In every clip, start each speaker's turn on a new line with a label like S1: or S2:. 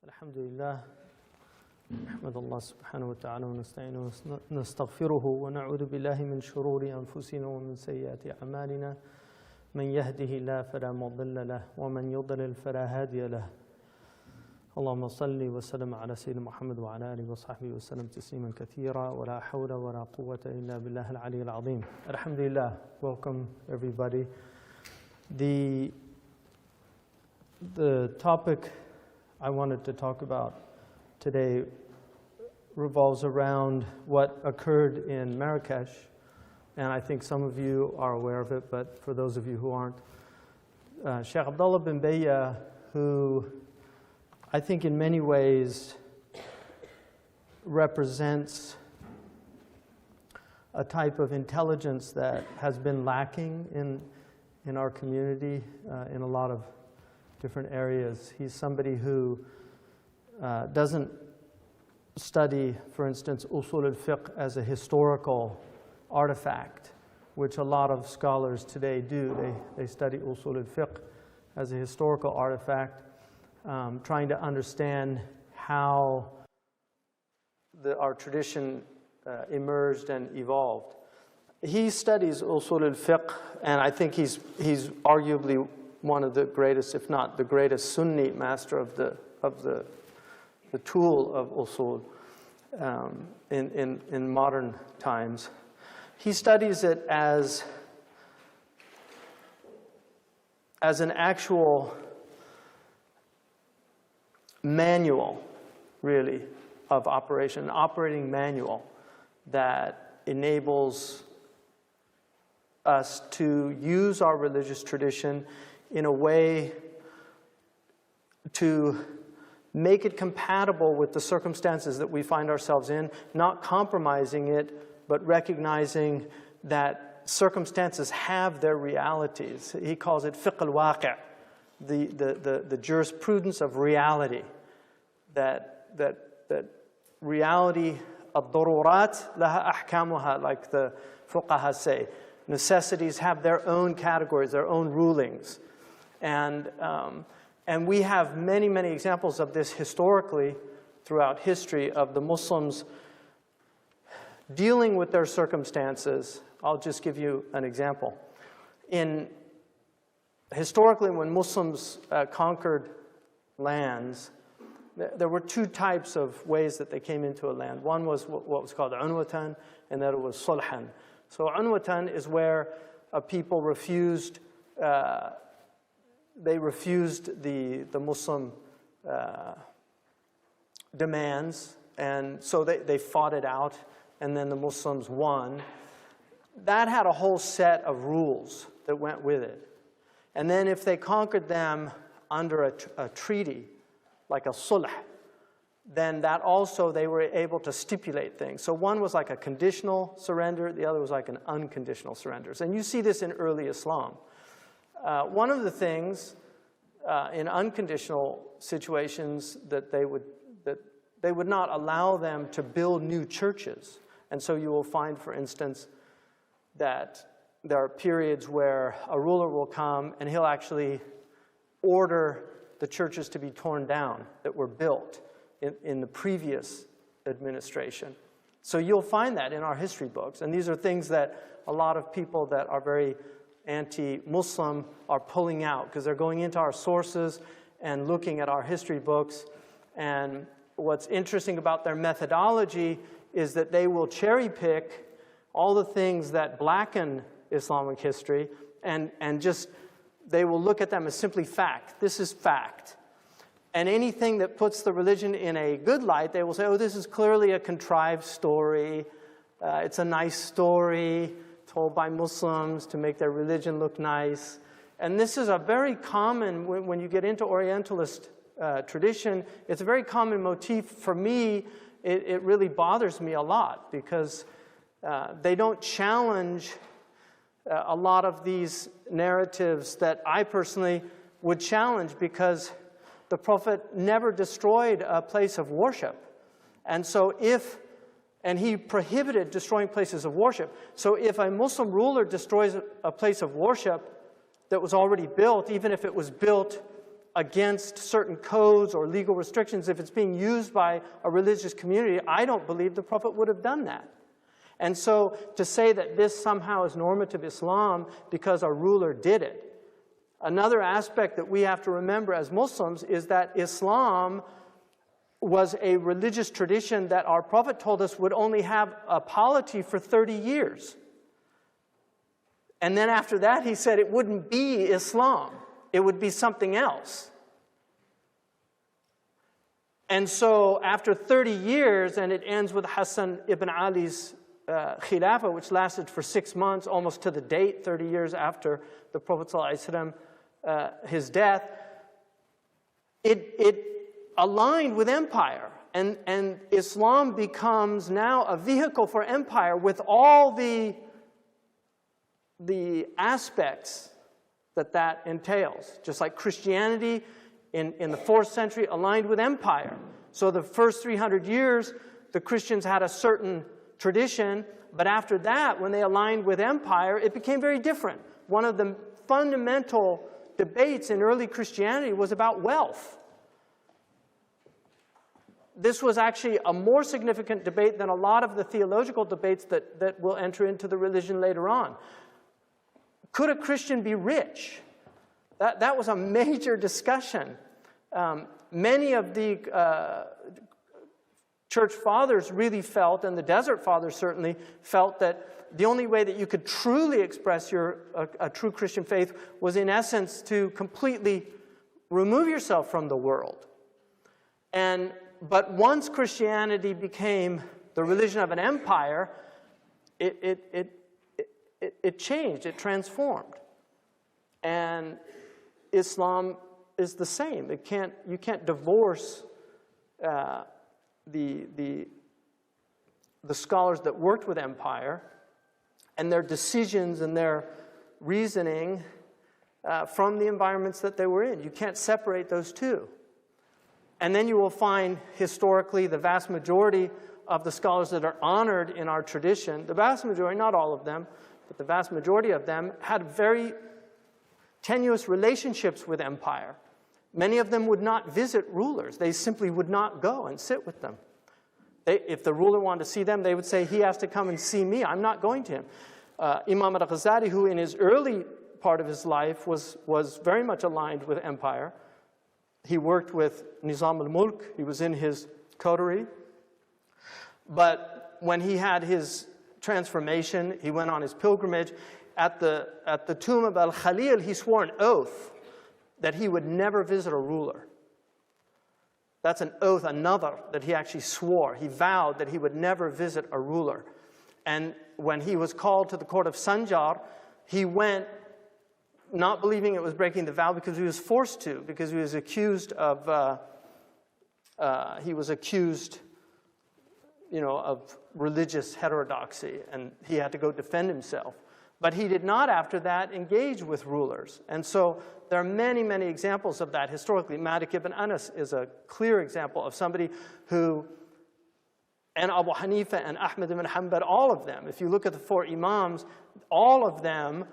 S1: الحمد لله نحمد الله سبحانه وتعالى ونستعينه ونستغفره ونعوذ بالله من شرور أنفسنا ومن سيئات أعمالنا من يهده الله فلا مضل له ومن يضلل فلا هادي له اللهم صل وسلم على سيدنا محمد وعلى آله وصحبه وسلم تسليما كثيرا ولا حول ولا قوة إلا بالله العلي العظيم. Alhamdulillah, welcome everybody. The topic I wanted to talk about today revolves around what occurred in Marrakech, and I think some of you are aware of it, but for those of you who aren't, Sheikh Abdullah bin Bayya, who I think in many ways represents a type of intelligence that has been lacking in our community in a lot of different areas. He's somebody who doesn't study, for instance, usul al-fiqh as a historical artifact, which a lot of scholars today do. They study usul al-fiqh as a historical artifact, trying to understand how our tradition emerged and evolved. He studies usul al-fiqh, and I think he's arguably one of the greatest, if not the greatest, Sunni master of the tool of usul in modern times. He studies it as an actual manual, really, of operation, an operating manual that enables us to use our religious tradition in a way to make it compatible with the circumstances that we find ourselves in, not compromising it, but recognizing that circumstances have their realities. He calls it fiqh al-waqi', the jurisprudence of reality, that reality, ad-darurat laha ahkamuha, like the fuqaha say. Necessities have their own categories, their own rulings. And we have many, many examples of this historically throughout history of the Muslims dealing with their circumstances. I'll just give you an example. Historically, when Muslims conquered lands, there were two types of ways that they came into a land. One was what was called unwatan, and the other was sulhan. So unwatan is where people refused the Muslim demands, and so they fought it out, and then the Muslims won. That had a whole set of rules that went with it. And then if they conquered them under a treaty, like a sulh, then that also they were able to stipulate things. So one was like a conditional surrender, the other was like an unconditional surrender. And you see this in early Islam. One of the things in unconditional situations that they would not allow them to build new churches. And so you will find, for instance, that there are periods where a ruler will come and he'll actually order the churches to be torn down that were built in the previous administration. So you'll find that in our history books. And these are things that a lot of people that are very anti-Muslim are pulling out because they're going into our sources and looking at our history books. And what's interesting about their methodology is that they will cherry pick all the things that blacken Islamic history and just they will look at them as simply fact. This is fact. And anything that puts the religion in a good light, they will say, oh, this is clearly a contrived story. It's a nice story told by Muslims to make their religion look nice. And this is a very common, when you get into Orientalist tradition, it's a very common motif. For me, it really bothers me a lot because they don't challenge a lot of these narratives that I personally would challenge because the Prophet never destroyed a place of worship. And so and he prohibited destroying places of worship. So if a Muslim ruler destroys a place of worship that was already built, even if it was built against certain codes or legal restrictions, if it's being used by a religious community, I don't believe the Prophet would have done that. And so to say that this somehow is normative Islam because a ruler did it. Another aspect that we have to remember as Muslims is that Islam was a religious tradition that our Prophet told us would only have a polity for 30 years. And then after that, he said it wouldn't be Islam. It would be something else. And so after 30 years, and it ends with Hassan ibn Ali's Khilafah, which lasted for 6 months, almost to the date, 30 years after the Prophet ﷺ, his death, it aligned with empire. And Islam becomes now a vehicle for empire with all the aspects that entails. Just like Christianity in the 4th century aligned with empire. So the first 300 years, the Christians had a certain tradition, but after that, when they aligned with empire, it became very different. One of the fundamental debates in early Christianity was about wealth. This was actually a more significant debate than a lot of the theological debates that will enter into the religion later on. Could a Christian be rich? That was a major discussion. Many of the church fathers really felt, and the desert fathers certainly felt, that the only way that you could truly express a true Christian faith was in essence to completely remove yourself from the world. But once Christianity became the religion of an empire, it changed, it transformed. And Islam is the same. You can't divorce the scholars that worked with empire and their decisions and their reasoning from the environments that they were in. You can't separate those two. And then you will find historically the vast majority of the scholars that are honored in our tradition, the vast majority, not all of them, but the vast majority of them had very tenuous relationships with empire. Many of them would not visit rulers. They simply would not go and sit with them. If the ruler wanted to see them, they would say, he has to come and see me. I'm not going to him. Imam al-Ghazali, who in his early part of his life was very much aligned with empire. He worked with Nizam al-Mulk. He was in his coterie. But when he had his transformation, he went on his pilgrimage. At the tomb of al-Khalil, he swore an oath that he would never visit a ruler. That's an oath, another, that he actually swore. He vowed that he would never visit a ruler. And when he was called to the court of Sanjar, he went not believing it was breaking the vow because he was forced to, because he was accused of, of religious heterodoxy, and he had to go defend himself. But he did not, after that, engage with rulers. And so there are many, many examples of that historically. Malik ibn Anas is a clear example of somebody who, and Abu Hanifa and Ahmad ibn Hanbal, all of them, if you look at the 4 Imams, all of them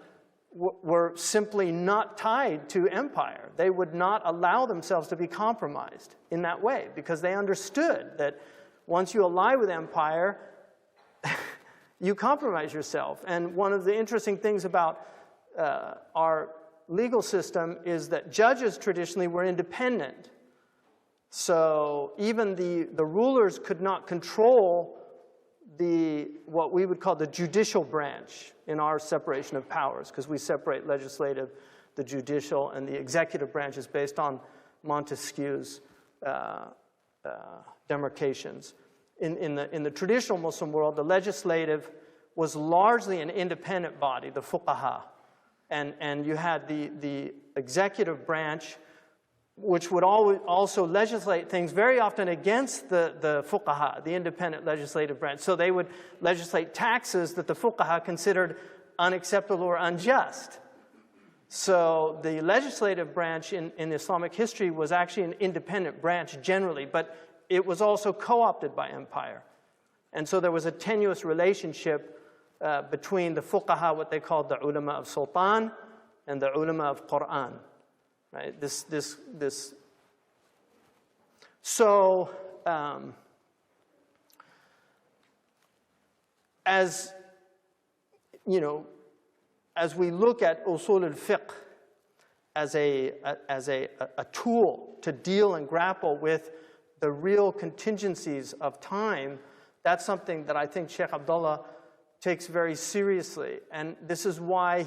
S1: were simply not tied to empire. They would not allow themselves to be compromised in that way because they understood that once you ally with empire, you compromise yourself. And one of the interesting things about our legal system is that judges traditionally were independent. So even the rulers could not control what we would call the judicial branch in our separation of powers, because we separate legislative, the judicial, and the executive branches based on Montesquieu's demarcations. In the traditional Muslim world, the legislative was largely an independent body, the fuqaha. And you had the executive branch, which would also legislate things very often against the fuqaha, the independent legislative branch. So they would legislate taxes that the fuqaha considered unacceptable or unjust. So the legislative branch in Islamic history was actually an independent branch generally, but it was also co-opted by empire. And so there was a tenuous relationship between the fuqaha, what they called the ulama of sultan, and the ulama of Quran. right? So, as you know, as we look at usul al-fiqh as a tool to deal and grapple with the real contingencies of time, that's something that I think Sheikh Abdullah takes very seriously. And this is why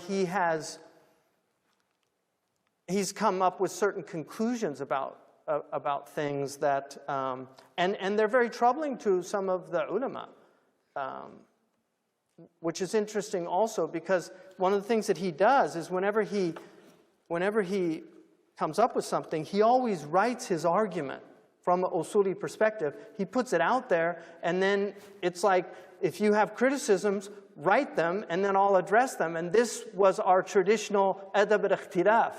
S1: he's come up with certain conclusions about things that, and they're very troubling to some of the ulama, which is interesting also, because one of the things that he does is whenever he comes up with something, he always writes his argument from an usuli perspective. He puts it out there, and then it's like, if you have criticisms, write them, and then I'll address them. And this was our traditional adab al-ikhtilaf.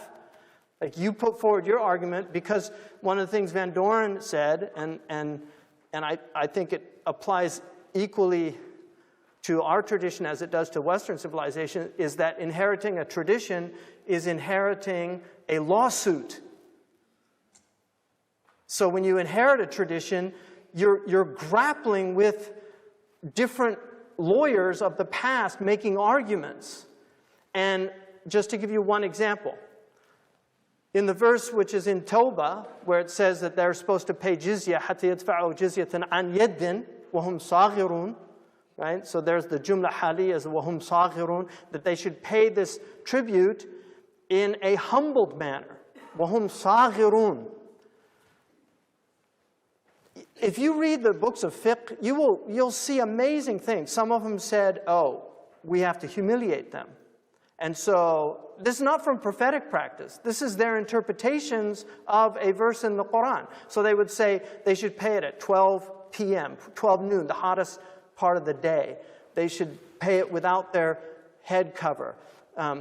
S1: Like, you put forward your argument, because one of the things Van Doren said, and I think it applies equally to our tradition as it does to Western civilization, is that inheriting a tradition is inheriting a lawsuit. So when you inherit a tradition, you're grappling with different lawyers of the past making arguments. And just to give you one example, in the verse which is in Tawbah, where it says that they're supposed to pay jizya, حَتَّى يَدْفَعُوا جِزْيَةً عَنْ يَدٍ وَهُمْ صَاغِرُونَ, right? So there's the jumla hali as وَهُمْ صَاغِرُونَ, that they should pay this tribute in a humbled manner. وَهُمْ صَاغِرُونَ. If you read the books of fiqh, you'll see amazing things. Some of them said, oh, we have to humiliate them. And so this is not from prophetic practice. This is their interpretations of a verse in the Quran. So they would say they should pay it at 12 p.m., 12 noon, the hottest part of the day. They should pay it without their head cover.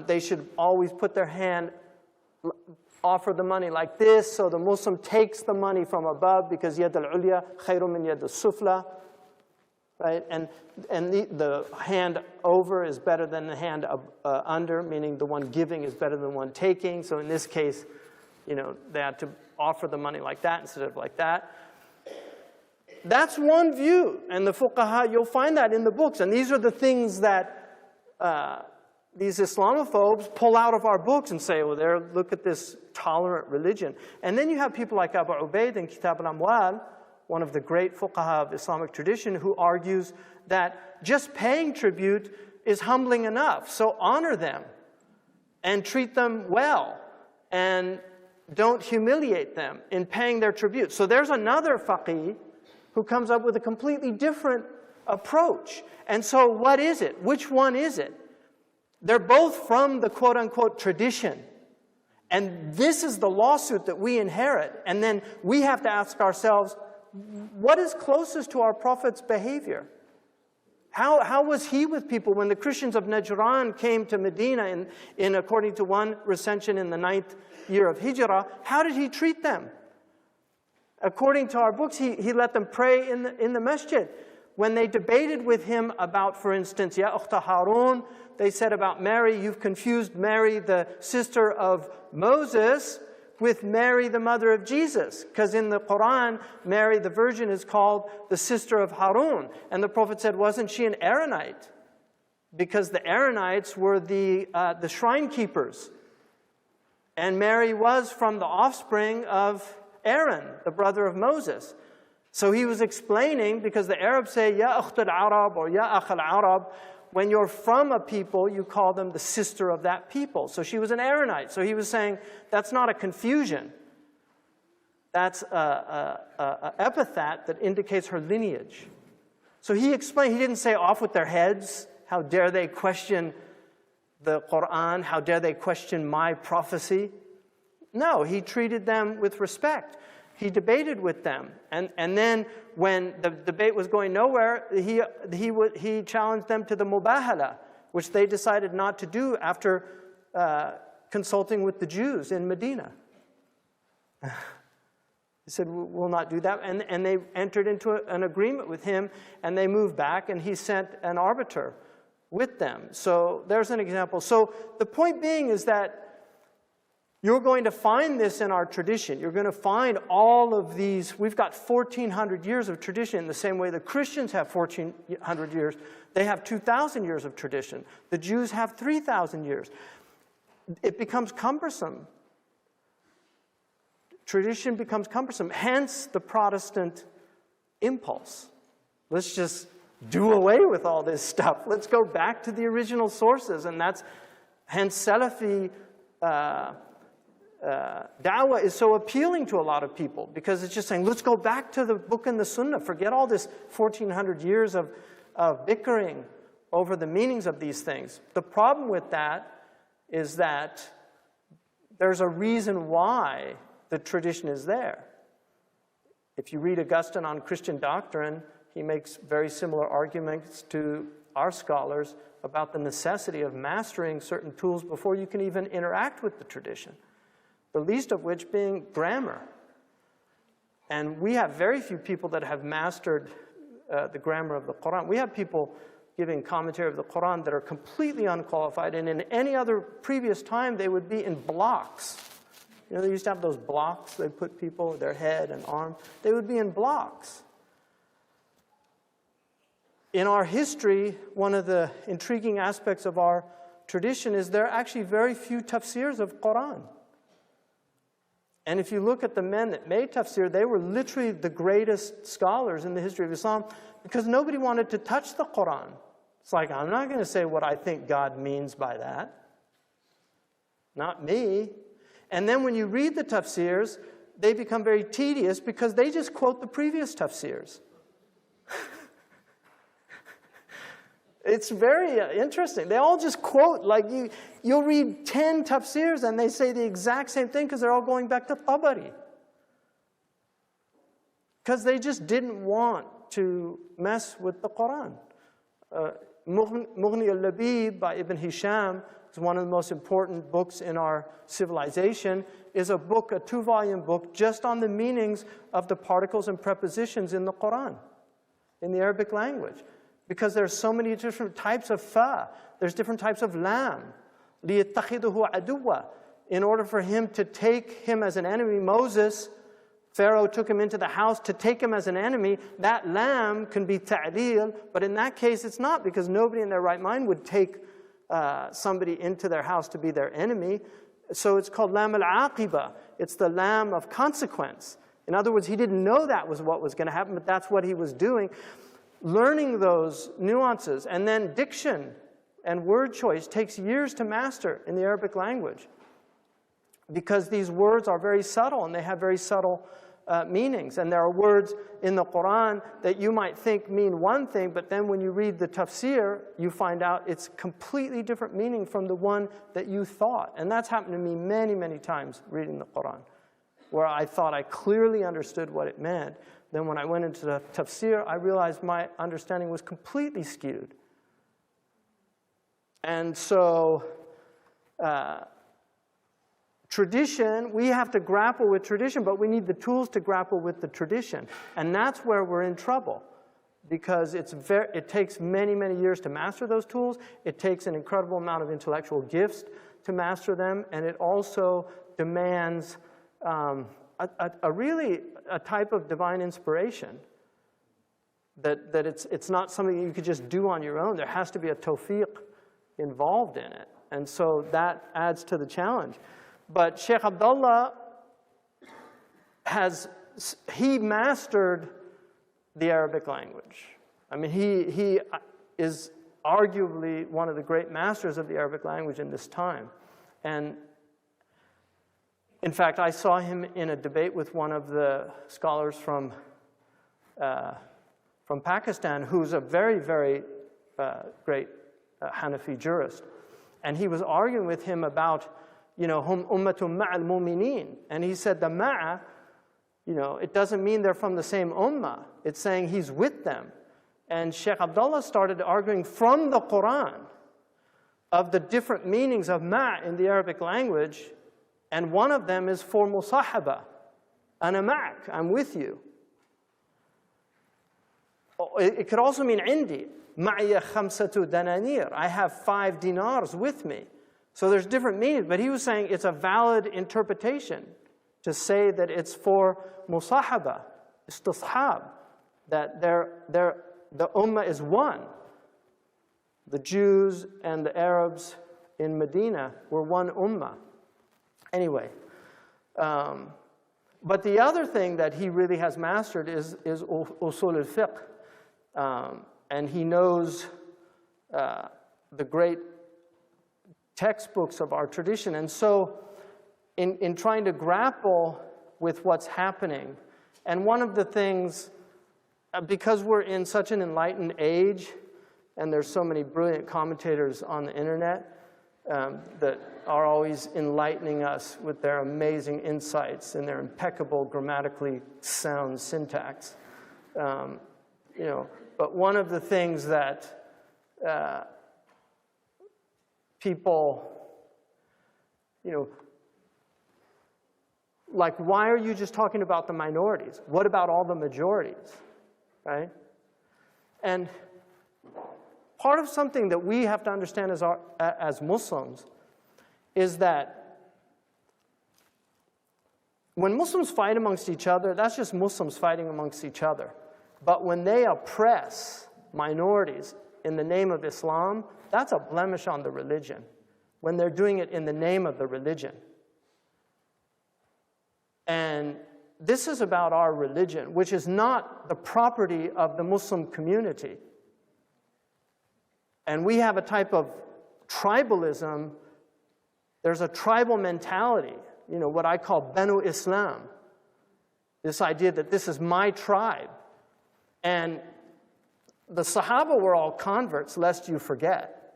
S1: They should always put their hand, offer the money like this, so the Muslim takes the money from above, because yad al-ulya khayrun min yad al-sufla, right? And the hand over is better than the hand under, meaning the one giving is better than the one taking. So in this case, you know, they had to offer the money like that instead of like that. That's one view, and the fuqaha, you'll find that in the books, and these are the things that these Islamophobes pull out of our books and say, well, there, look at this tolerant religion. And then you have people like Abu Ubaid in Kitab al-Amwal, one of the great fuqaha of Islamic tradition, who argues that just paying tribute is humbling enough. So honor them and treat them well, and don't humiliate them in paying their tribute. So there's another faqih who comes up with a completely different approach. And so what is it? Which one is it? They're both from the quote-unquote tradition. And this is the lawsuit that we inherit. And then we have to ask ourselves, what is closest to our Prophet's behavior? How was he with people when the Christians of Najran came to Medina in according to one recension in the 9th year of Hijrah? How did he treat them? According to our books, he let them pray in the masjid. When they debated with him about, for instance, Ya Ukhta Harun, they said about Mary, you've confused Mary, the sister of Moses, with Mary, the mother of Jesus. Because in the Quran, Mary, the virgin, is called the sister of Harun. And the Prophet said, wasn't she an Aaronite? Because the Aaronites were the shrine keepers. And Mary was from the offspring of Aaron, the brother of Moses. So he was explaining, because the Arabs say, Ya Ukht al-Arab, or Ya Akh al-Arab, when you're from a people, you call them the sister of that people. So she was an Aaronite. So he was saying, that's not a confusion. That's an epithet that indicates her lineage. So he explained, he didn't say off with their heads, how dare they question the Quran, how dare they question my prophecy. No, he treated them with respect. He debated with them. And then when the debate was going nowhere, he challenged them to the mubahala, which they decided not to do after consulting with the Jews in Medina. He said, we'll not do that. And they entered into an agreement with him, and they moved back, and he sent an arbiter with them. So there's an example. So the point being is that You're going to find this in our tradition. You're going to find all of these. We've got 1,400 years of tradition in the same way the Christians have 1,400 years. They have 2,000 years of tradition. The Jews have 3,000 years. It becomes cumbersome. Tradition becomes cumbersome. Hence the Protestant impulse. Let's just do away with all this stuff. Let's go back to the original sources. And that's hence Salafi da'wah is so appealing to a lot of people, because it's just saying, let's go back to the book and the Sunnah. Forget all this 1,400 years of bickering over the meanings of these things. The problem with that is that there's a reason why the tradition is there. If you read Augustine on Christian doctrine, he makes very similar arguments to our scholars about the necessity of mastering certain tools before you can even interact with the tradition. The least of which being grammar. And we have very few people that have mastered the grammar of the Quran. We have people giving commentary of the Quran that are completely unqualified, and in any other previous time they would be in blocks. You know, they used to have those blocks, they put people, their head and arm, they would be in blocks. In our history, one of the intriguing aspects of our tradition is there are actually very few tafsirs of Quran. And if you look at the men that made tafsir, they were literally the greatest scholars in the history of Islam, because nobody wanted to touch the Quran. It's like, I'm not going to say what I think God means by that. Not me. And then when you read the tafsirs, they become very tedious because they just quote the previous tafsirs. It's very interesting. They all just quote, like you'll read 10 tafsirs and they say the exact same thing because they're all going back to Tabari. Because they just didn't want to mess with the Quran. Mughni al-Labib by Ibn Hisham is one of the most important books in our civilization, is a book, a 2-volume book, just on the meanings of the particles and prepositions in the Quran, in the Arabic language. Because there's so many different types of fa. There's different types of lam. لِيَتَّخِذُهُ عَدُوًّا. In order for him to take him as an enemy, Moses, Pharaoh took him into the house to take him as an enemy. That lam can be ta'lil, but in that case it's not, because nobody in their right mind would take somebody into their house to be their enemy. So it's called lam al-aqiba. It's the lam of consequence. In other words, he didn't know that was what was going to happen, but that's what he was doing. Learning those nuances, and then diction and word choice takes years to master in the Arabic language, because these words are very subtle and they have very subtle meanings. And there are words in the Quran that you might think mean one thing, but then when you read the tafsir, you find out it's completely different meaning from the one that you thought. And that's happened to me many, many times reading the Quran, where I thought I clearly understood what it meant. Then when I went into the tafsir, I realized my understanding was completely skewed. And so tradition, we have to grapple with tradition, but we need the tools to grapple with the tradition. And that's where we're in trouble, because it takes many, many years to master those tools. It takes an incredible amount of intellectual gifts to master them, and it also demands a type of divine inspiration, that it's not something you could just do on your own. There has to be a tawfiq involved in it. And so that adds to the challenge. But Sheikh Abdullah he mastered the Arabic language. I mean, he is arguably one of the great masters of the Arabic language in this time. And in fact, I saw him in a debate with one of the scholars from Pakistan, who's a very, very great Hanafi jurist. And he was arguing with him about, hum ummatun ma'al mu'minin. And he said the ma'a, it doesn't mean they're from the same ummah. It's saying he's with them. And Sheikh Abdullah started arguing from the Quran of the different meanings of ma' in the Arabic language. And one of them is for musahaba. Ana ma'ak, I'm with you. It could also mean indi. Ma'ya khamsatu dananir. I have 5 dinars with me. So there's different meanings, but he was saying it's a valid interpretation to say that it's for musahaba, istishab, that the ummah is one. The Jews and the Arabs in Medina were one ummah. Anyway, but the other thing that he really has mastered is usul al-fiqh. And he knows the great textbooks of our tradition. And so in trying to grapple with what's happening, and one of the things, because we're in such an enlightened age, and there's so many brilliant commentators on the internet that are always enlightening us with their amazing insights and their impeccable grammatically sound syntax. But one of the things that people, like, why are you just talking about the minorities? What about all the majorities, right? And part of something that we have to understand as Muslims is that when Muslims fight amongst each other, that's just Muslims fighting amongst each other. But when they oppress minorities in the name of Islam, that's a blemish on the religion, when they're doing it in the name of the religion. And this is about our religion, which is not the property of the Muslim community. And we have a type of tribalism. There's a tribal mentality, what I call Banu Islam. This idea that this is my tribe. And the Sahaba were all converts, lest you forget,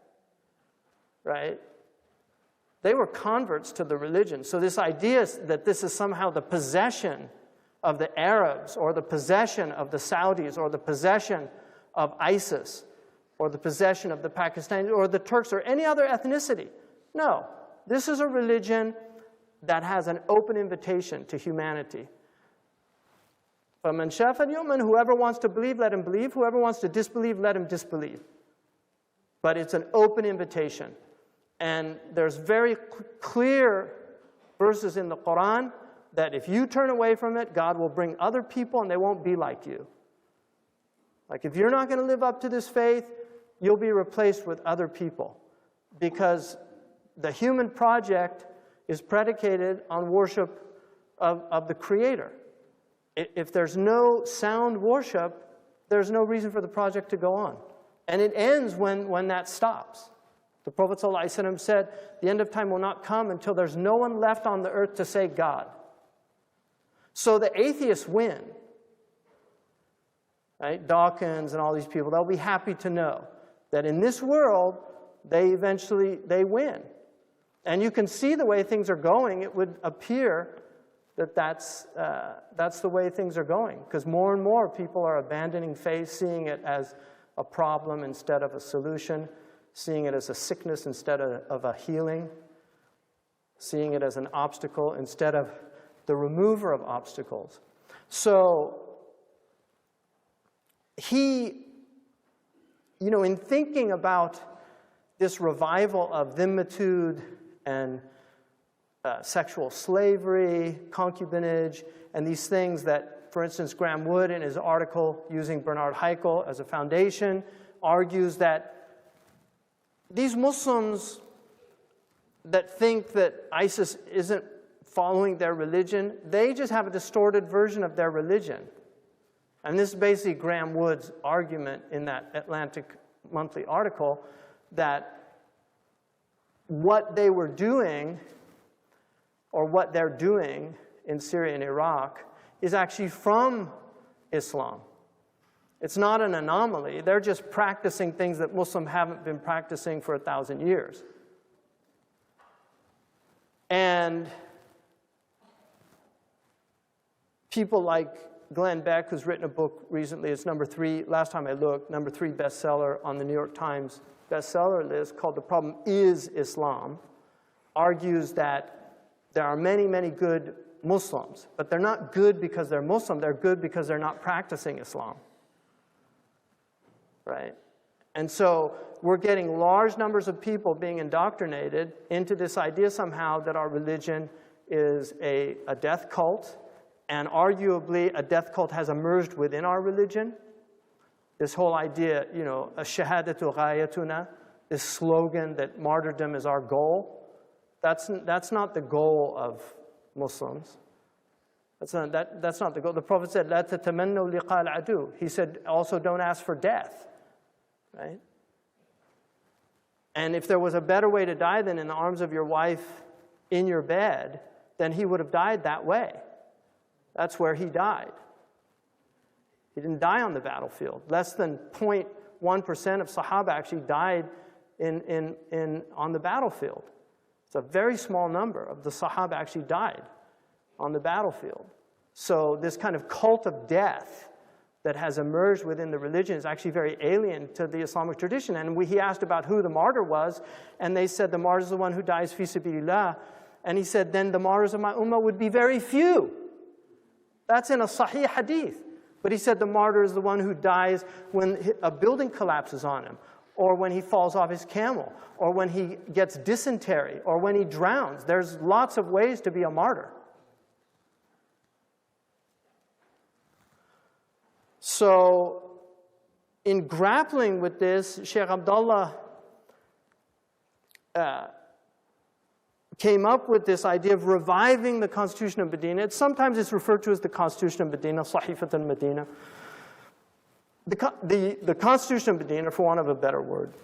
S1: right? They were converts to the religion. So this idea that this is somehow the possession of the Arabs, or the possession of the Saudis, or the possession of ISIS, or the possession of the Pakistanis, or the Turks, or any other ethnicity. No, this is a religion that has an open invitation to humanity. فَمَنْ شَاءَ فَلْيُؤْمِنْ, whoever wants to believe, let him believe. Whoever wants to disbelieve, let him disbelieve. But it's an open invitation. And there's very clear verses in the Quran that if you turn away from it, God will bring other people and they won't be like you. Like, if you're not going to live up to this faith, you'll be replaced with other people. Because the human project is predicated on worship of the Creator. If there's no sound worship, there's no reason for the project to go on. And it ends when that stops. The Prophet ﷺ said, the end of time will not come until there's no one left on the earth to say God. So the atheists win. Right? Dawkins and all these people, they'll be happy to know that in this world, they win. And you can see the way things are going. It would appear that that's the way things are going, because more and more people are abandoning faith, seeing it as a problem instead of a solution, seeing it as a sickness instead of a healing, seeing it as an obstacle instead of the remover of obstacles. So he, in thinking about this revival of dhimmitude and sexual slavery, concubinage, and these things that, for instance, Graham Wood in his article using Bernard Haeckel as a foundation argues that these Muslims that think that ISIS isn't following their religion, they just have a distorted version of their religion. And this is basically Graham Wood's argument in that Atlantic Monthly article, that what they were doing, or what they're doing in Syria and Iraq, is actually from Islam. It's not an anomaly. They're just practicing things that Muslims haven't been practicing for 1,000 years. And people like Glenn Beck, who's written a book recently, it's number 3, last time I looked, number 3 bestseller on the New York Times bestseller list, called The Problem Is Islam, argues that there are many, many good Muslims, but they're not good because they're Muslim, they're good because they're not practicing Islam. Right? And so we're getting large numbers of people being indoctrinated into this idea somehow that our religion is a death cult, and arguably a death cult has emerged within our religion. This whole idea, you know, shahadatu ghayatuna, this slogan that martyrdom is our goal, that's not the goal of Muslims. That's not the goal. The Prophet said, "La tatamannu liqa al-adu." He said, also don't ask for death, right? And if there was a better way to die than in the arms of your wife in your bed, then he would have died that way. That's where he died. He didn't die on the battlefield. Less than 0.1% of Sahaba actually died on the battlefield. It's a very small number of the Sahaba actually died on the battlefield. So this kind of cult of death that has emerged within the religion is actually very alien to the Islamic tradition. And he asked about who the martyr was, and they said the martyr is the one who dies fi sabilillah. And he said, then the martyrs of my ummah would be very few. That's in a Sahih hadith. But he said the martyr is the one who dies when a building collapses on him, or when he falls off his camel, or when he gets dysentery, or when he drowns. There's lots of ways to be a martyr. So in grappling with this, Sheikh Abdullah came up with this idea of reviving the Constitution of Medina. Sometimes it's referred to as the Constitution of Medina, Sahifat al-Medina. The Constitution of Medina, for want of a better word,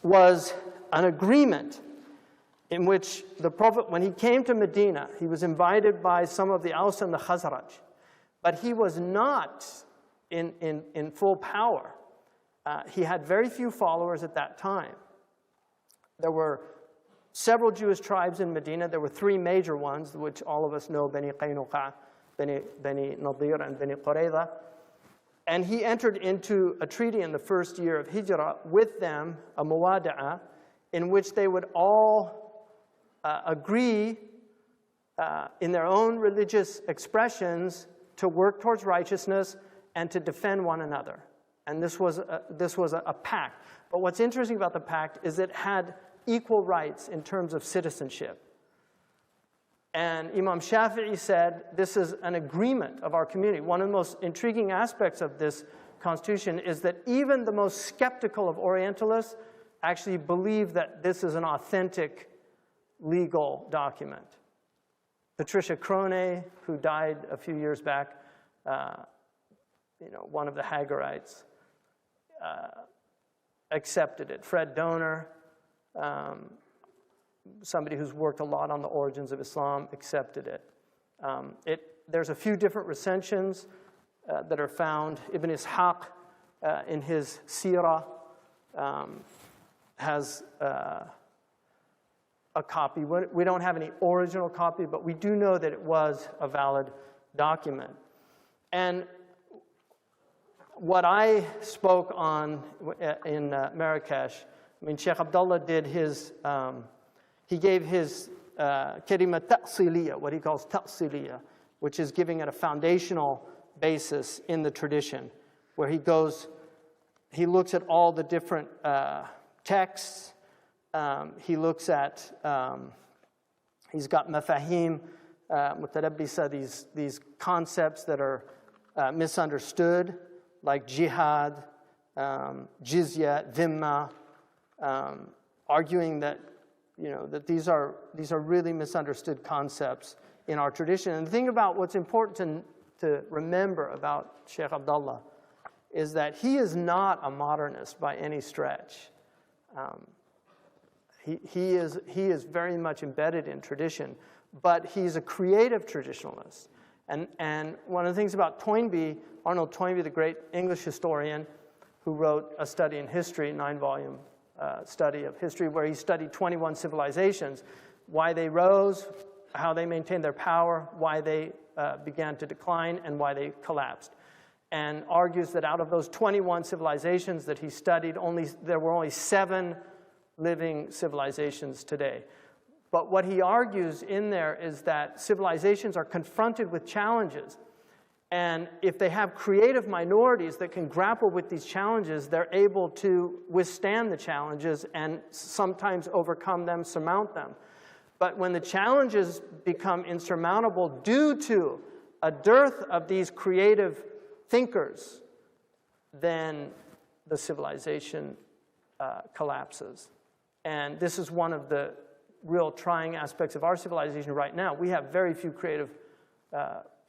S1: was an agreement in which the Prophet, when he came to Medina, he was invited by some of the Aus and the Khazraj, but he was not in full power. He had very few followers at that time. There were several Jewish tribes in Medina. There were three major ones, which all of us know, Bani Qaynuqa, Bani Nadir, and Bani Qurayza. And he entered into a treaty in the first year of Hijrah with them, a muwada'a, in which they would all agree in their own religious expressions to work towards righteousness and to defend one another. And this was a pact. But what's interesting about the pact is it had equal rights in terms of citizenship. And Imam Shafi'i said, this is an agreement of our community. One of the most intriguing aspects of this constitution is that even the most skeptical of Orientalists actually believe that this is an authentic legal document. Patricia Crone, who died a few years back, one of the Hagarites, accepted it. Fred Donor, somebody who's worked a lot on the origins of Islam, accepted it. There's a few different recensions that are found. Ibn Ishaq, in his Sirah, has a copy. We don't have any original copy, but we do know that it was a valid document. And what I spoke on in Marrakech, Sheikh Abdullah did his, he gave his kalima ta'siliyah, what he calls ta'siliyah, which is giving it a foundational basis in the tradition, where he looks at all the different texts. He looks at, he's got mafahim, mutarabbisa, these concepts that are misunderstood, like jihad, jizya, dhimma, arguing that that these are really misunderstood concepts in our tradition. And the thing about what's important to remember about Sheikh Abdullah is that he is not a modernist by any stretch. He is very much embedded in tradition, but he's a creative traditionalist. And one of the things about Toynbee, Arnold Toynbee, the great English historian, who wrote a study in history, 9-volume study of history, where he studied 21 civilizations, why they rose, how they maintained their power, why they began to decline, and why they collapsed. And argues that out of those 21 civilizations that he studied, there were only 7 living civilizations today. But what he argues in there is that civilizations are confronted with challenges. And if they have creative minorities that can grapple with these challenges, they're able to withstand the challenges and sometimes overcome them, surmount them. But when the challenges become insurmountable due to a dearth of these creative thinkers, then the civilization collapses. And this is one of the real trying aspects of our civilization right now. We have very few creative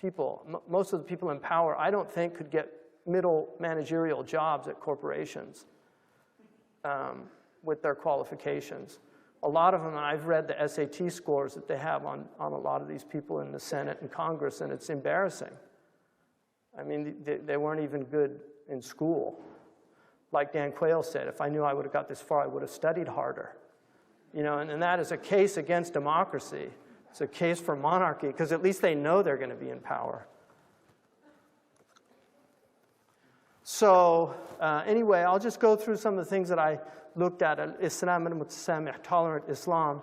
S1: people. Most of the people in power, I don't think, could get middle managerial jobs at corporations with their qualifications. A lot of them, and I've read the SAT scores that they have on a lot of these people in the Senate and Congress, and it's embarrassing. I mean, they weren't even good in school. Like Dan Quayle said, if I knew I would have got this far, I would have studied harder. You know, and that is a case against democracy. It's a case for monarchy, because at least they know they're going to be in power. So anyway, I'll just go through some of the things that I looked at. Islam al-Mutasamih, tolerant Islam.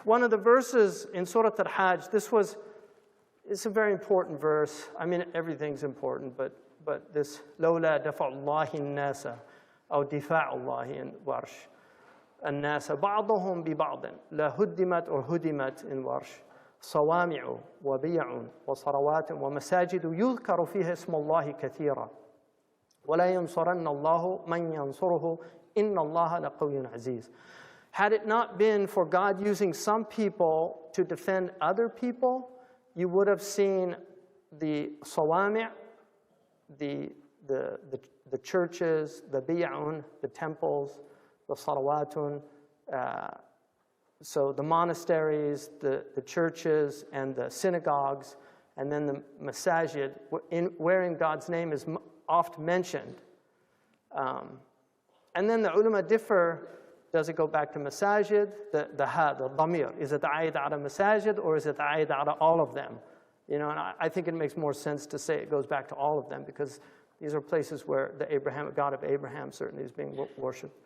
S1: One of the verses in Surah Al-Hajj, it's a very important verse. I mean, everything's important, but this, لولا دفع الله الناس أو دفاع الله in Warsh. الناس بعضهم ببعض لهدمت or هدمت in Warsh صوامع وبيع وصلوات ومساجد يذكر فيها اسم الله كثيرا ولا ينصرن الله من ينصره إن الله لقوي عزيز. Had it not been for God using some people to defend other people, you would have seen the sawami', the churches, the biya'un, the temples, the salawatun, so the monasteries, the churches, and the synagogues, and then the masajid, wherein God's name is oft mentioned. And then the ulama differ. Does it go back to masajid? The damir, is it aid ala masajid, or is it aid ala all of them? You know, and I think it makes more sense to say it goes back to all of them, because these are places where the God of Abraham certainly is being worshipped.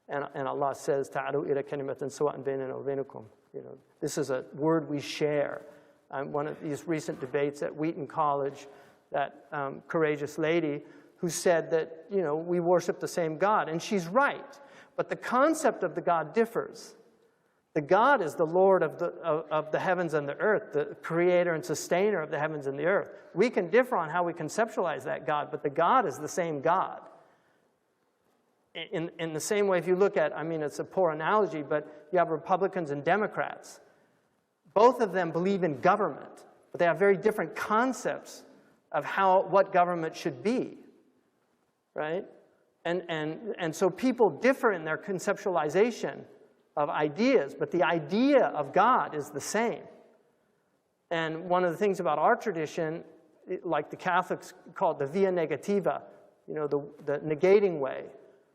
S1: And Allah says, "Ta'alu ila kalimatin sawa'in baynana wa baynakum." You know, this is a word we share. One of these recent debates at Wheaton College, that courageous lady who said that, you know, we worship the same God, and she's right. But the concept of the God differs. The God is the Lord of the heavens and the earth, the creator and sustainer of the heavens and the earth. We can differ on how we conceptualize that God, but the God is the same God. In the same way, if you look at, I mean, it's a poor analogy, but you have Republicans and Democrats. Both of them believe in government, but they have very different concepts of what government should be, right? And so people differ in their conceptualization of ideas, but the idea of God is the same. And one of the things about our tradition, like the Catholics call it the via negativa, you know, the negating way,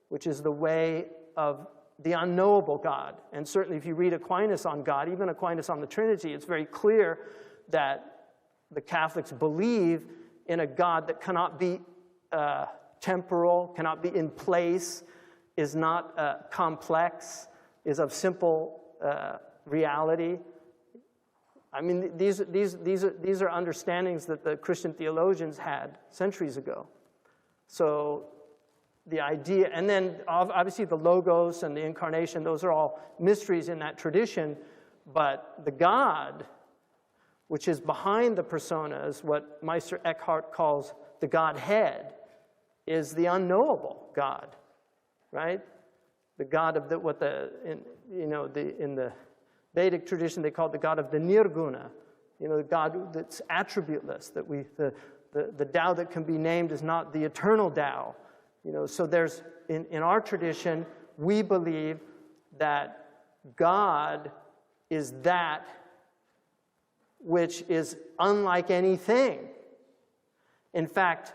S1: which is the way of the unknowable God. And certainly if you read Aquinas on God, even Aquinas on the Trinity, it's very clear that the Catholics believe in a God that cannot be temporal, cannot be in place, is not complex, is of simple reality. I mean, these are understandings that the Christian theologians had centuries ago. So the idea, and then obviously the Logos and the Incarnation, those are all mysteries in that tradition, but the God, which is behind the personas, what Meister Eckhart calls the Godhead, is the unknowable God, right? The God of in the Vedic tradition, they call it the God of the Nirguna, you know, the God that's attributeless, that the Tao that can be named is not the eternal Tao. You know, so there's, in our tradition, we believe that God is that which is unlike anything. In fact,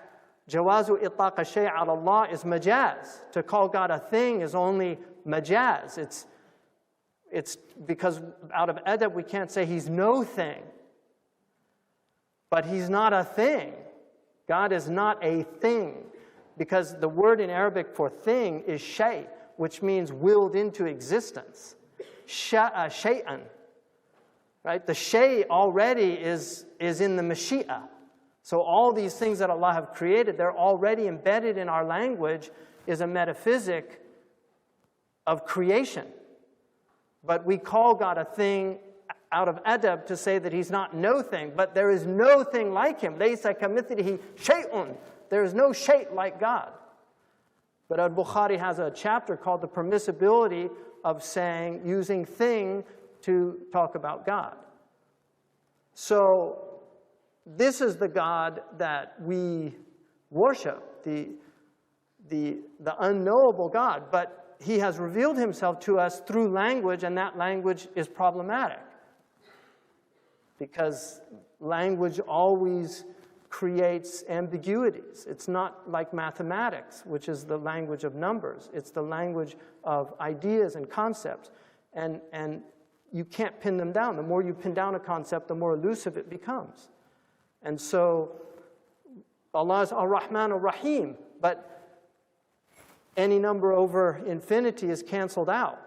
S1: Jawazu itlaq shay' ala Allah is majaz. To call God a thing is only majaz. It's because out of adab we can't say he's no thing. But he's not a thing. God is not a thing. Because the word in Arabic for thing is shay', which means willed into existence. Shay'an. Right? The shay' already is in the mashi'ah. So all these things that Allah have created, they're already embedded in our language, is a metaphysic of creation. But we call God a thing out of adab to say that he's not no thing, but there is no thing like him. Laysa kamithlihi shay'un. There is no shay like God. But Al-Bukhari has a chapter called the permissibility of using thing to talk about God. So this is the God that we worship, the unknowable God. But he has revealed himself to us through language, and that language is problematic. Because language always creates ambiguities. It's not like mathematics, which is the language of numbers. It's the language of ideas and concepts. And you can't pin them down. The more you pin down a concept, the more elusive it becomes. And so Allah is Ar-Rahman Ar-Rahim, but any number over infinity is canceled out.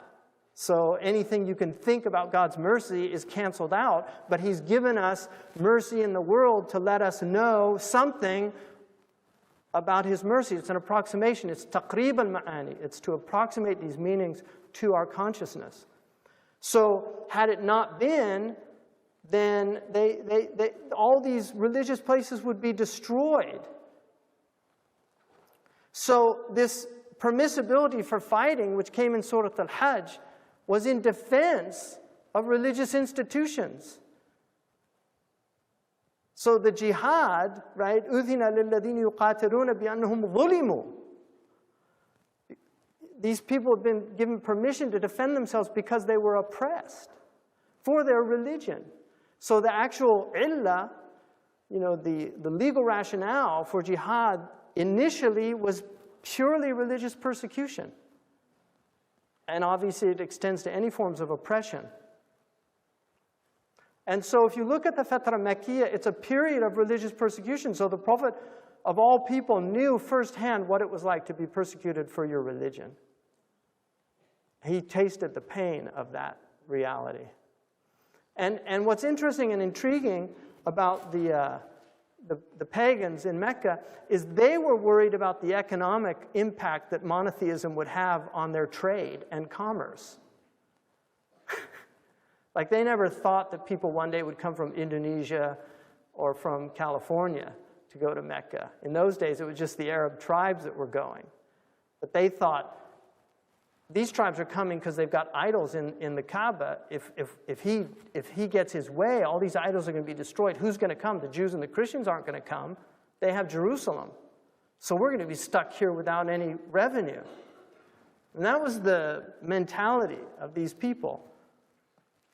S1: So anything you can think about God's mercy is canceled out, but he's given us mercy in the world to let us know something about his mercy. It's an approximation. It's taqrib al-ma'ani. It's to approximate these meanings to our consciousness. So had it not been, then all these religious places would be destroyed. So this permissibility for fighting, which came in Surah Al-Hajj, was in defense of religious institutions. So the jihad, right? أُذِنَ لِلَّذِينَ يُقَاتِلُونَ بِأَنَّهُمْ ظُلِمُوا. These people have been given permission to defend themselves because they were oppressed for their religion. So the actual illah, the legal rationale for jihad initially was purely religious persecution. And obviously it extends to any forms of oppression. And so if you look at the Fatra Makkiyah, it's a period of religious persecution. So the Prophet of all people knew firsthand what it was like to be persecuted for your religion. He tasted the pain of that reality. And what's interesting and intriguing about the pagans in Mecca is they were worried about the economic impact that monotheism would have on their trade and commerce. Like they never thought that people one day would come from Indonesia or from California to go to Mecca. In those days, it was just the Arab tribes that were going. But they thought, these tribes are coming because they've got idols in the Kaaba. If he gets his way, all these idols are going to be destroyed. Who's going to come? The Jews and the Christians aren't going to come. They have Jerusalem. So we're going to be stuck here without any revenue. And that was the mentality of these people.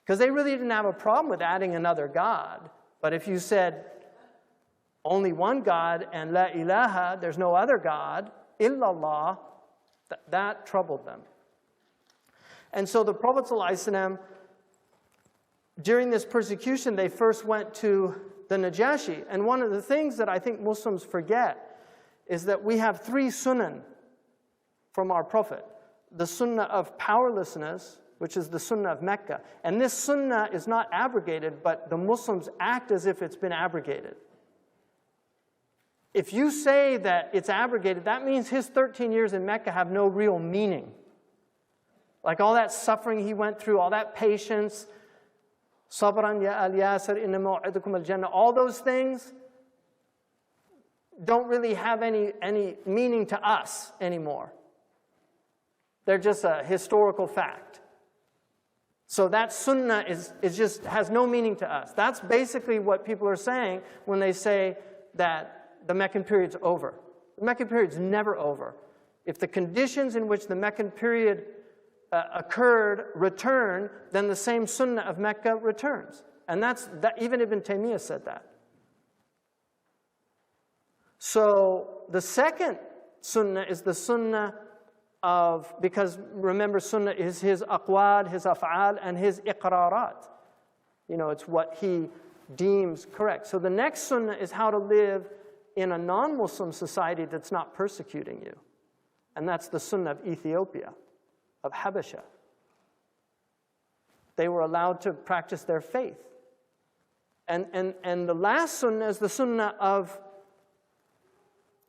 S1: Because they really didn't have a problem with adding another God. But if you said only one God and la ilaha, there's no other God, illallah, that troubled them. And so the Prophet ﷺ, during this persecution, they first went to the Najashi. And one of the things that I think Muslims forget is that we have 3 sunnah from our Prophet. The sunnah of powerlessness, which is the sunnah of Mecca. And this sunnah is not abrogated, but the Muslims act as if it's been abrogated. If you say that it's abrogated, that means his 13 years in Mecca have no real meaning. Like all that suffering he went through, all that patience, sabran ya al-yasir inna maw'idukum al-jannah, all those things don't really have any meaning to us anymore. They're just a historical fact. So that sunnah is just has no meaning to us. That's basically what people are saying when they say that the Meccan period's over. The Meccan period's never over. If the conditions in which the Meccan period occurred return, then the same sunnah of Mecca returns. And even Ibn Taymiyyah said that. So the second sunnah is the sunnah of, because remember sunnah is his aqwal, his af'al, and his iqrarat. It's what he deems correct. So the next sunnah is how to live in a non-Muslim society that's not persecuting you. And that's the sunnah of Ethiopia, of Habasha. They were allowed to practice their faith. And the last sunnah is the sunnah of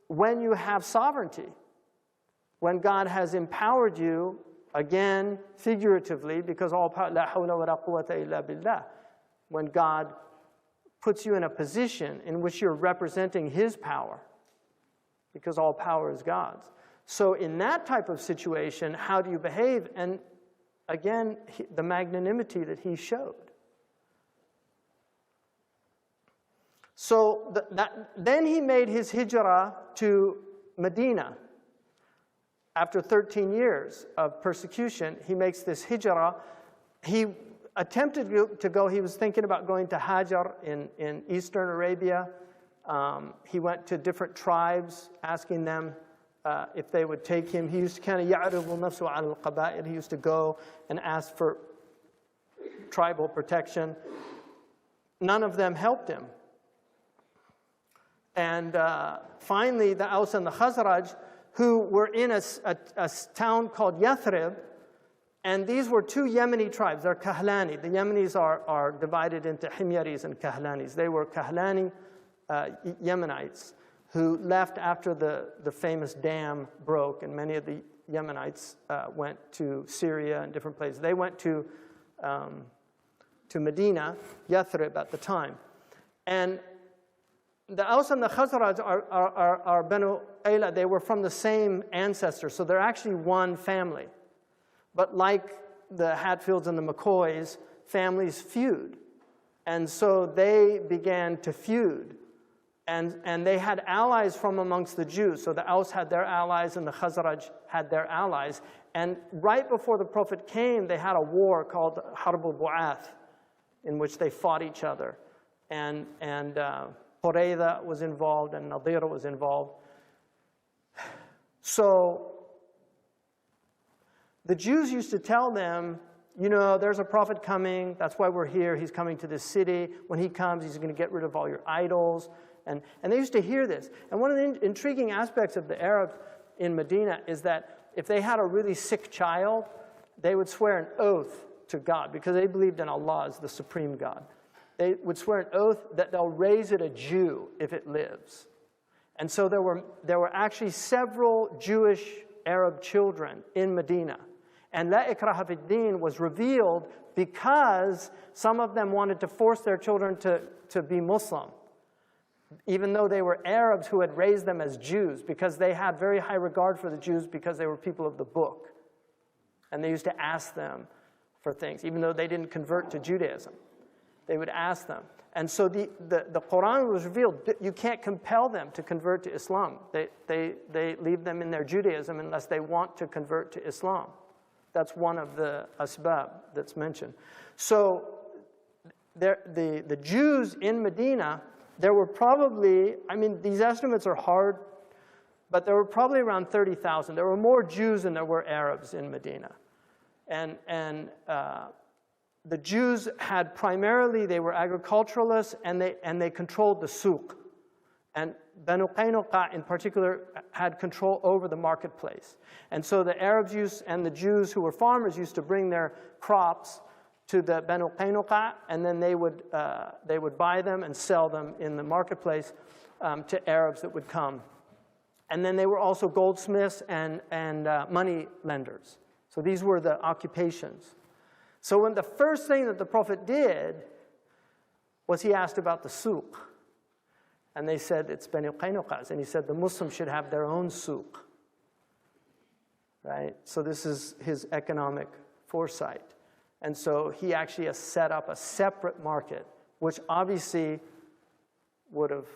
S1: when you have sovereignty, when God has empowered you, again, figuratively, because all power, la hawla wa la quwwata illa billah, when God puts you in a position in which you're representing His power, because all power is God's. So in that type of situation, how do you behave? And again, the magnanimity that He showed. So then he made his hijrah to Medina. After 13 years of persecution, he makes this hijrah. He attempted to go, he was thinking about going to Hajar in Eastern Arabia. He went to different tribes, asking them if they would take him. He used to kind of ya'ridu nafsu ala al-qaba'il. He used to go and ask for tribal protection. None of them helped him. And finally, the Aus and the Khazraj, who were in a town called Yathrib, and these were two Yemeni tribes. They're Kahlani. The Yemenis are divided into Himyaris and Kahlanis. They were Kahlani Yemenites who left after the famous dam broke, and many of the Yemenites went to Syria and different places. They went to Medina, Yathrib at the time. And the Aus and the Khazraj are Banu Ayla. They were from the same ancestors, so they're actually one family. But like the Hatfields and the McCoys, families feud. And so they began to feud. And they had allies from amongst the Jews. So the Aus had their allies and the Khazraj had their allies. And right before the Prophet came, they had a war called Harb al-Bu'ath, in which they fought each other. And Qurayza was involved and Nadira was involved. So the Jews used to tell them, you know, there's a prophet coming. That's why we're here. He's coming to this city. When he comes, he's going to get rid of all your idols. And they used to hear this. And one of the intriguing aspects of the Arabs in Medina is that if they had a really sick child, they would swear an oath to God because they believed in Allah as the supreme God. They would swear an oath that they'll raise it a Jew if it lives. And so there were actually several Jewish Arab children in Medina. And La ikraha fi din was revealed because some of them wanted to force their children to be Muslim, even though they were Arabs who had raised them as Jews, because they had very high regard for the Jews because they were people of the book. And they used to ask them for things, even though they didn't convert to Judaism. They would ask them. And so the Quran was revealed. You can't compel them to convert to Islam. They leave them in their Judaism unless they want to convert to Islam. That's one of the asbab that's mentioned. So the Jews in Medina, there were probably, I mean, these estimates are hard, but there were probably around 30,000. There were more Jews than there were Arabs in Medina. And the Jews had primarily, they were agriculturalists, and they controlled the souk. And Banu Qaynuqa in particular had control over the marketplace. And so the Arabs and the Jews who were farmers used to bring their crops to the Banu Qaynuqa, and then they would buy them and sell them in the marketplace to Arabs that would come. And then they were also goldsmiths and money lenders. So these were the occupations. So when the first thing that the Prophet did was he asked about the souk. And they said, it's Banu Qaynuqas. And he said, the Muslims should have their own souk. Right? So this is his economic foresight. And so he actually has set up a separate market, which obviously would have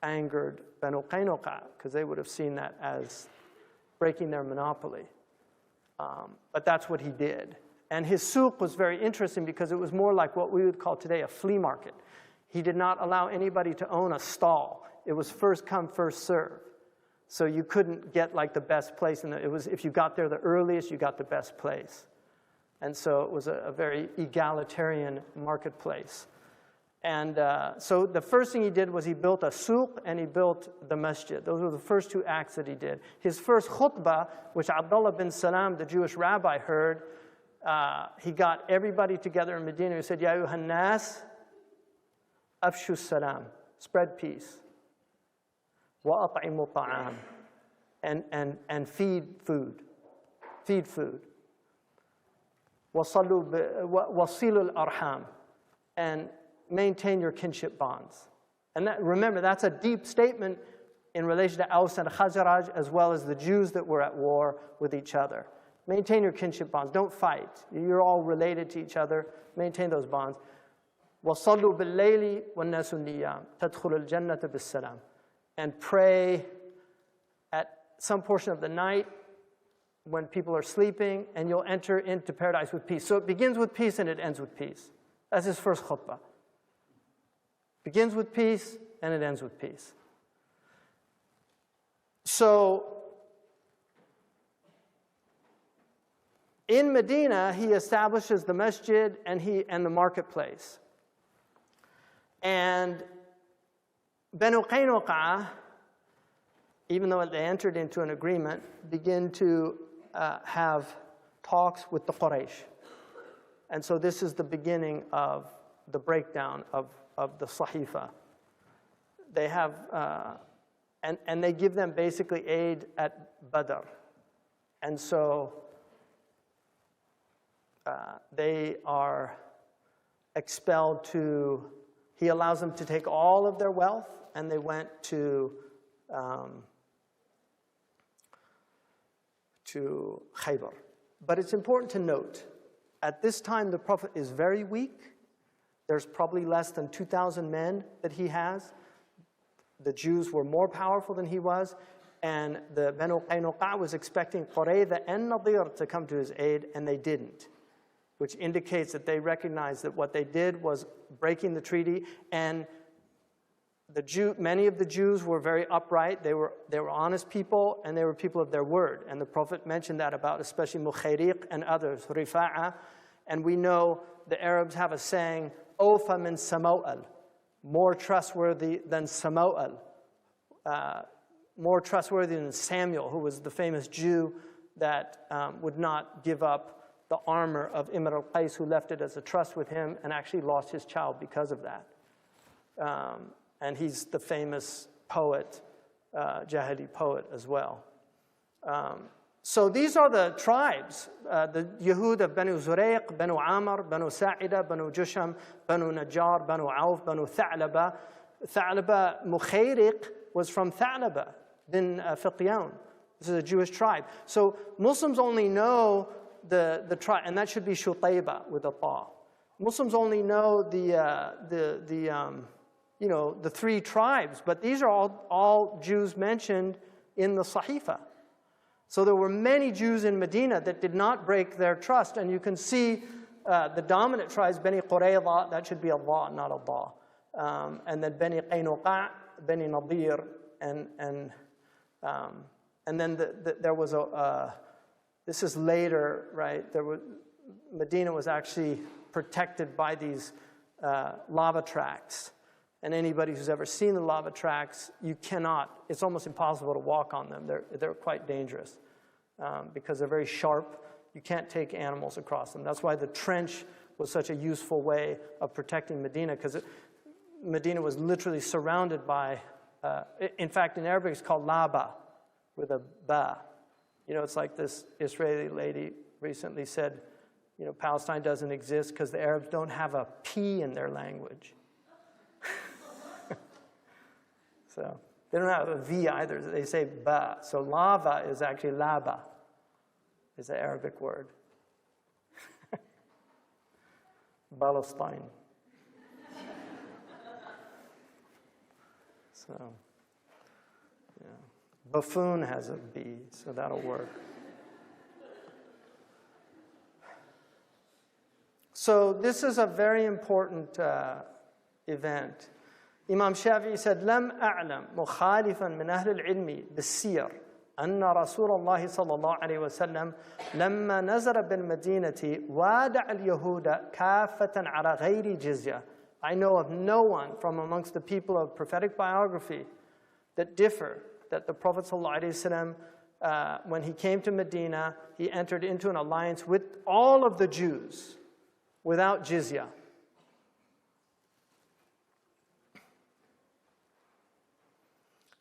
S1: angered Banu Qaynuqa, because they would have seen that as breaking their monopoly. But that's what he did. And his souk was very interesting because it was more like what we would call today a flea market. He did not allow anybody to own a stall. It was first come, first serve. So you couldn't get like the best place. It was, if you got there the earliest, you got the best place. And so it was a very egalitarian marketplace. And so the first thing he did was he built a souk and he built the masjid. Those were the first two acts that he did. His first khutbah, which Abdullah bin Salam, the Jewish rabbi, heard, he got everybody together in Medina. He said, Ya ayyuhan nas, Afshu salam, spread peace. وَأَطْعِمُوا طَعَامٍ, and feed food. Feed food. وَصِلُوا الْأَرْحَامِ, and maintain your kinship bonds. And that, remember, that's a deep statement in relation to Aus and Khazraj, as well as the Jews that were at war with each other. Maintain your kinship bonds. Don't fight. You're all related to each other. Maintain those bonds. وَصَلُّوا بِاللَّيْلِ وَالنَّاسُ النِّيَامِ تَدْخُلُ الْجَنَّةَ بِالسَّلَامِ, and pray at some portion of the night when people are sleeping, and you'll enter into paradise with peace. So it begins with peace and it ends with peace. That's his first khutbah. Begins with peace and it ends with peace. So in Medina, he establishes the masjid and the marketplace. And Banu Qaynuqa, even though they entered into an agreement, begin to have talks with the Quraysh. And so this is the beginning of the breakdown of the Sahifa. They have, and they give them basically aid at Badr. And so they are expelled to, he allows them to take all of their wealth, and they went to Khaybar. But it's important to note, at this time the Prophet is very weak. There's probably less than 2,000 men that he has. The Jews were more powerful than he was, and the Banu Qaynuqa was expecting Qurayza and Nadir to come to his aid, and they didn't, which indicates that they recognized that what they did was breaking the treaty. And many of the Jews were very upright. They were honest people, and they were people of their word. And the Prophet mentioned that about especially Mukhayriq and others, Rifa'a. And we know the Arabs have a saying, Awfa min Samaw'al, more trustworthy than Samaw'al, more trustworthy than Samuel, who was the famous Jew that would not give up the armor of Imr al-Qais, who left it as a trust with him and actually lost his child because of that. And he's the famous poet, Jahili poet as well. So these are the tribes, the Yahud of Banu Zurayq, Banu Amr, Banu Sa'ida, Banu Jusham, Banu Najjar, Banu Auf, Banu Tha'laba. Tha'laba Mukhayriq was from Tha'laba bin Fiqyan. This is a Jewish tribe. So Muslims only know the tribe, and that should be Shutayba with a ta. Muslims only know the three tribes, but these are all Jews mentioned in the Sahifa. So there were many Jews in Medina that did not break their trust, and you can see the dominant tribes, Bani Qurayza, that should be a dha, not a dha, and then Bani Qaynuqa, Bani Nadir, and then there was this is later, right? Medina was actually protected by these lava tracks. And anybody who's ever seen the lava tracks, it's almost impossible to walk on them. They're quite dangerous because they're very sharp. You can't take animals across them. That's why the trench was such a useful way of protecting Medina, because Medina was literally surrounded by, in fact, in Arabic it's called laba, with a ba. It's like this Israeli lady recently said, Palestine doesn't exist because the Arabs don't have a P in their language. So they don't have a V either. They say ba. So lava is actually laba, is the Arabic word. Palestine. So, yeah. Buffoon has a B, so that'll work. So this is a very important event. Imam Shafi'i said, لم أعلم مخالفا من أهل العلم بالسير أن رسول الله صلى الله عليه وسلم لما نزل بالمدينة وادع اليهود كافة على غير جزية. I know of no one from amongst the people of prophetic biography that differ that the Prophet صلى الله عليه وسلم, when he came to Medina, he entered into an alliance with all of the Jews without jizya.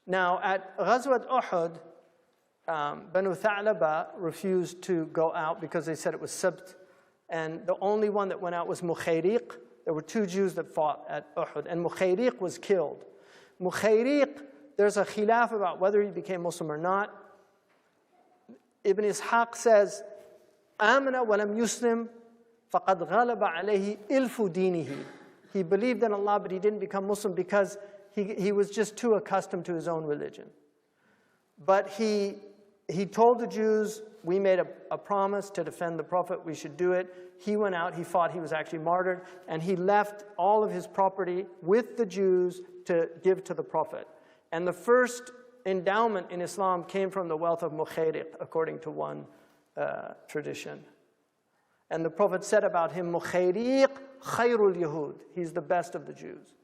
S1: Now, at Ghazwat Uhud, Banu Tha'laba refused to go out because they said it was Sabt, and the only one that went out was Mukhayriq. There were 2 Jews that fought at Uhud, and Mukhayriq was killed. Mukhayriq, there's a khilaf about whether he became Muslim or not. Ibn Ishaq says, آمن ولم يسلم فقد غلب عليه إلف دينه. He believed in Allah, but he didn't become Muslim because he was just too accustomed to his own religion. But he told the Jews, we made a promise to defend the Prophet, we should do it. He went out, he fought, he was actually martyred, and he left all of his property with the Jews to give to the Prophet. And the first endowment in Islam came from the wealth of Mukhayriq, according to one tradition. And the Prophet said about him, Mukhayriq khayrul yahud. He's the best of the Jews.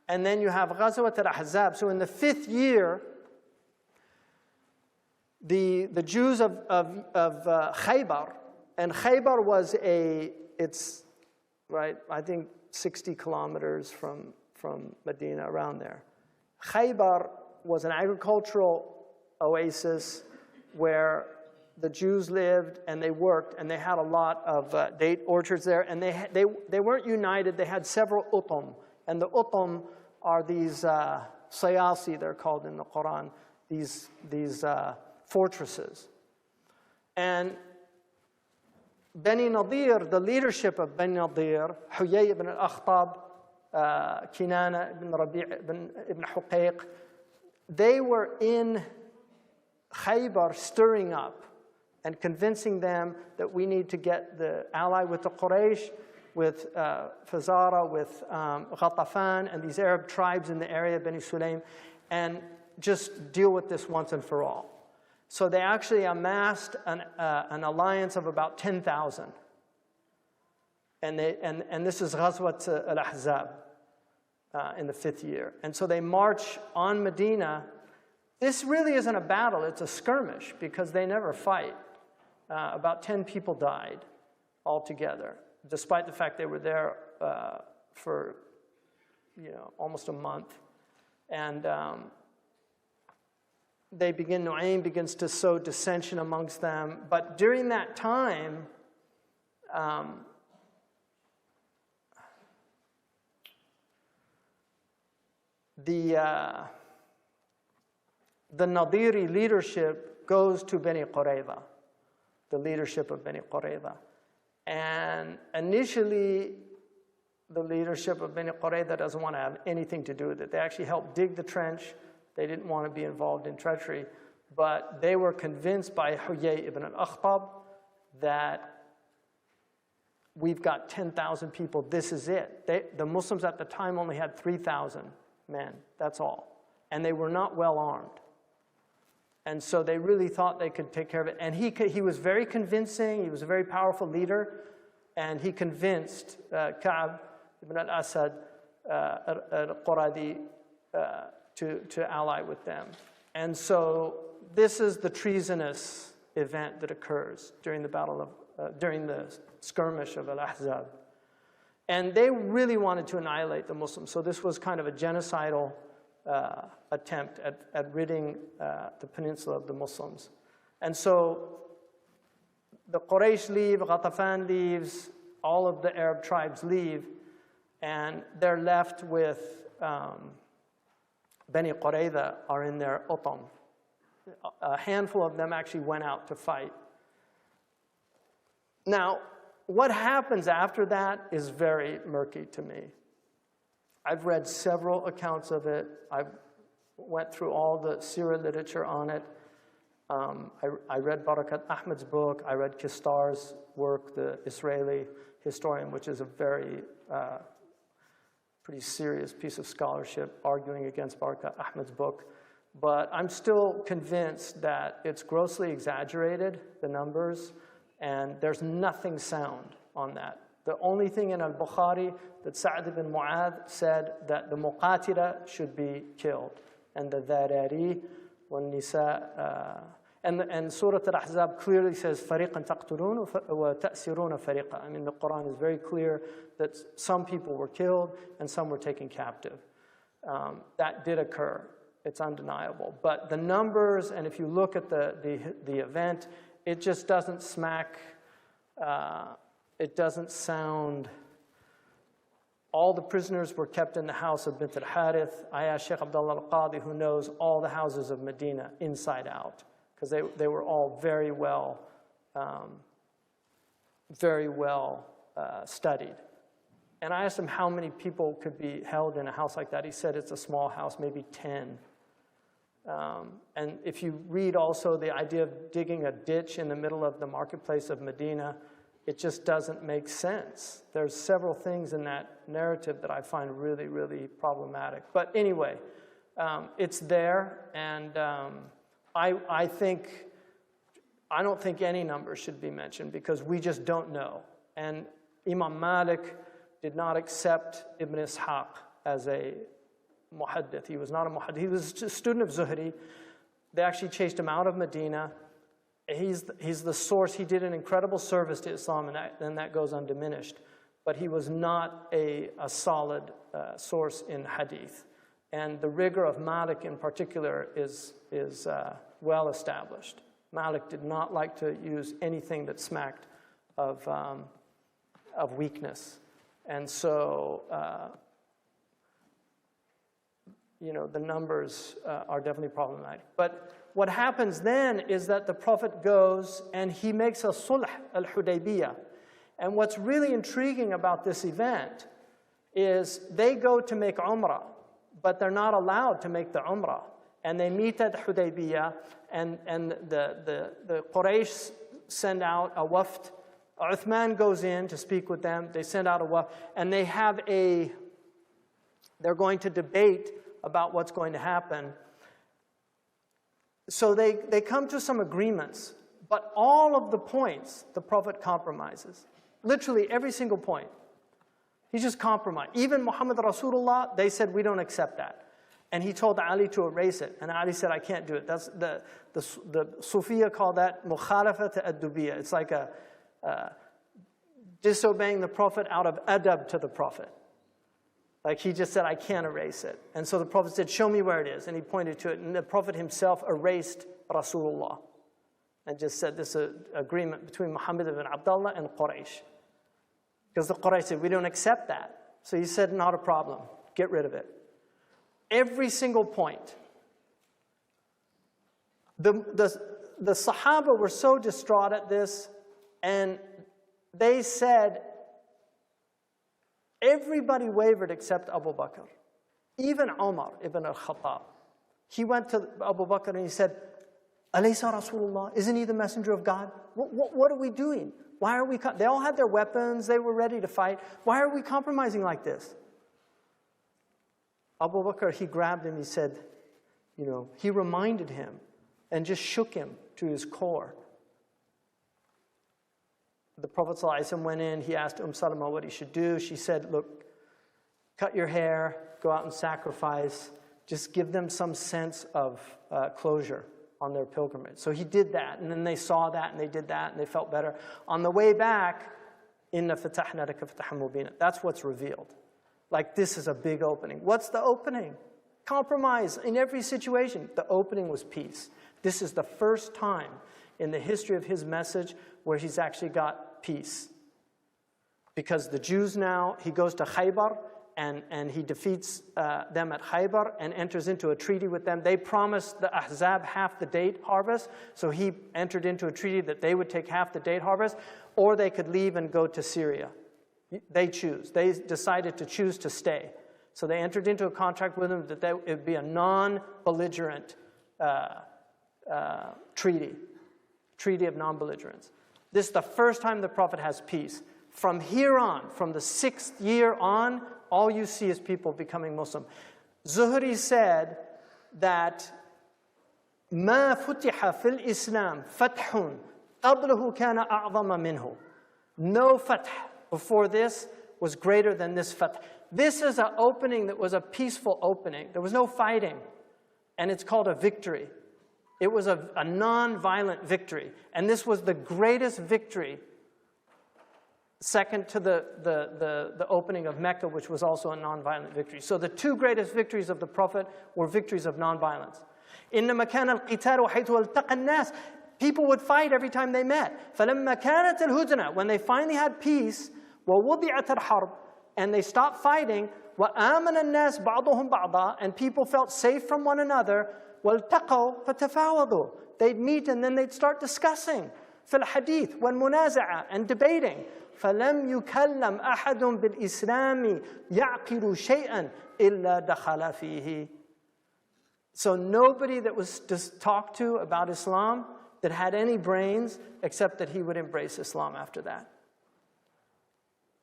S1: And then you have Ghazwat al-Ahzab. So in the 5th year, the Jews of Khaybar, and Khaybar was it's right, I think 60 kilometers from Medina, around there. Khaybar was an agricultural oasis where the Jews lived and they worked, and they had a lot of date orchards there, and they weren't united. They had several utum, and the utum are these sayasi, they're called in the Quran, these fortresses. And Bani Nadir, the leadership of Bani Nadir, Huyay ibn al-Akhtab, Kinana ibn Rabi' ibn Huqayq, they were in Khaybar stirring up and convincing them that we need to get the ally with the Quraysh, with Fazara, with Ghatafan, and these Arab tribes in the area, Bani Sulaym, and just deal with this once and for all. So they actually amassed an alliance of about 10,000. And this is Ghazwat al-Ahzab in the 5th year. And so they march on Medina. This really isn't a battle, it's a skirmish, because they never fight. About 10 people died altogether, despite the fact they were there for almost a month. And Nu'aym begins to sow dissension amongst them. But during that time, the Nadiri leadership goes to Bani Qurayza, the leadership of Bani Qurayza. And initially, the leadership of Bani Qurayza doesn't want to have anything to do with it. They actually helped dig the trench. They didn't want to be involved in treachery. But they were convinced by Huyay ibn al-Akhtab that we've got 10,000 people, this is it. The Muslims at the time only had 3,000 men, that's all. And they were not well armed. And so they really thought they could take care of it. And he was very convincing. He was a very powerful leader. And he convinced Ka'b ibn al-Asad al-Quradi to ally with them. And so this is the treasonous event that occurs during the skirmish of al-Ahzab. And they really wanted to annihilate the Muslims. So this was kind of a genocidal attempt at ridding the peninsula of the Muslims. And so the Quraysh leave, Ghatafan leaves, all of the Arab tribes leave, and they're left with Bani Qurayza are in their utam. A handful of them actually went out to fight. Now, what happens after that is very murky to me. I've read several accounts of it. I went through all the Sirah literature on it. I read Barakat Ahmed's book. I read Kistar's work, the Israeli historian, which is a very pretty serious piece of scholarship arguing against Barakat Ahmed's book. But I'm still convinced that it's grossly exaggerated, the numbers, and there's nothing sound on that. The only thing in al-Bukhari that Sa'd ibn Mu'adh said that the muqatila should be killed, and the dharari, wal nisa, And Surah Al-Ahzab clearly says, فَرِيقًا تَقْتُلُونَ وَتَأْسِرُونَ فَرِيقًا. I mean, the Quran is very clear that some people were killed and some were taken captive. That did occur. It's undeniable. But the numbers, and if you look at the event, it just doesn't smack, it doesn't sound. All the prisoners were kept in the house of Bint al-Harith. I asked Sheikh Abdullah al-Qadi, who knows all the houses of Medina inside out, because they were all very well studied. And I asked him how many people could be held in a house like that. He said it's a small house, maybe 10. And if you read also the idea of digging a ditch in the middle of the marketplace of Medina, it just doesn't make sense. There's several things in that narrative that I find really, really problematic. But anyway, it's there, and I don't think any number should be mentioned because we just don't know. And Imam Malik did not accept Ibn Ishaq as a muhaddith. He was not a muhaddith. He was a student of Zuhri. They actually chased him out of Medina. He's the source. He did an incredible service to Islam, and that goes undiminished. But he was not a solid source in hadith. And the rigor of Malik in particular is well established. Malik did not like to use anything that smacked of weakness. And so, the numbers are definitely problematic. But what happens then is that the Prophet goes and he makes a sulh al-Hudaybiyyah. And what's really intriguing about this event is they go to make Umrah, but they're not allowed to make the Umrah. And they meet at Hudaybiyyah, and the Quraysh send out a wafd. Uthman goes in to speak with them. They send out a wafd, and they're going to debate about what's going to happen. So they come to some agreements, but all of the points the Prophet compromises. Literally every single point. He just compromised. Even Muhammad Rasulullah, they said, we don't accept that. And he told Ali to erase it. And Ali said, I can't do it. That's the Sufiya call that mukhalafat ad-dubiyya. It's like disobeying the Prophet out of adab to the Prophet. Like he just said, I can't erase it. And so the Prophet said, show me where it is. And he pointed to it. And the Prophet himself erased Rasulullah and just said this is an agreement between Muhammad ibn Abdullah and Quraysh. Because the Quraysh said, we don't accept that. So he said, not a problem. Get rid of it. Every single point. The Sahaba were so distraught at this, and they said, everybody wavered except Abu Bakr. Even Umar ibn al-Khattab. He went to Abu Bakr and he said, Alaysa Rasulullah? Isn't he the messenger of God? What are we doing? Why are we? They all had their weapons. They were ready to fight. Why are we compromising like this? Abu Bakr, he grabbed him. He said, he reminded him and just shook him to his core. The Prophet ﷺ went in. He asked Salama what he should do. She said, look, cut your hair, go out and sacrifice. Just give them some sense of closure on their pilgrimage. So he did that, and then they saw that, and they did that, and they felt better. On the way back, Inna fatahna laka fatahan mubina. That's what's revealed. Like, this is a big opening. What's the opening? Compromise in every situation. The opening was peace. This is the first time in the history of his message where he's actually got peace. Because the Jews now, he goes to Khaybar, and he defeats them at Khaybar and enters into a treaty with them. They promised the Ahzab half the date harvest, so he entered into a treaty that they would take half the date harvest, or they could leave and go to Syria. They choose. They decided to choose to stay. So they entered into a contract with them that it would be a non-belligerent treaty of non-belligerence. This is the first time the Prophet has peace. From here on, from the 6th year on, all you see is people becoming Muslim. Zuhri said that ما فتح في الإسلام فتح قبله كان أعظم منه. No fath before this was greater than this fath. This is an opening that was a peaceful opening. There was no fighting, and it's called a victory. It was a non-violent victory. And this was the greatest victory, second to the opening of Mecca, which was also a non-violent victory. So the two greatest victories of the Prophet were victories of non-violence. إِنَّمَا كَانَ الْقِتَالُ حَيْثُ الْتَقَى النَّاسِ. People would fight every time they met. فَلَمَّا كَانَتِ الْهُدْنَةُ. When they finally had peace, وَوُضِعَتِ الْحَرْبُ. And they stopped fighting, وَآمَنَ النَّاسِ بَعْضُهُمْ بَعْضًا. And people felt safe from one another. وَالْتَقَوْا فَتَفَاوَضُوا. They'd meet and then they'd start discussing. فِي الْحَدِيثِ وَالْمُنَازَعَةِ. And debating. فَلَمْ يُكَلَّمْ أَحَدٌ بِالْإِسْلَامِ يَعْقِلُ شَيْئًا إِلَّا دَخَلَ فِيهِ. So nobody that was just talked to about Islam that had any brains, except that he would embrace Islam after that.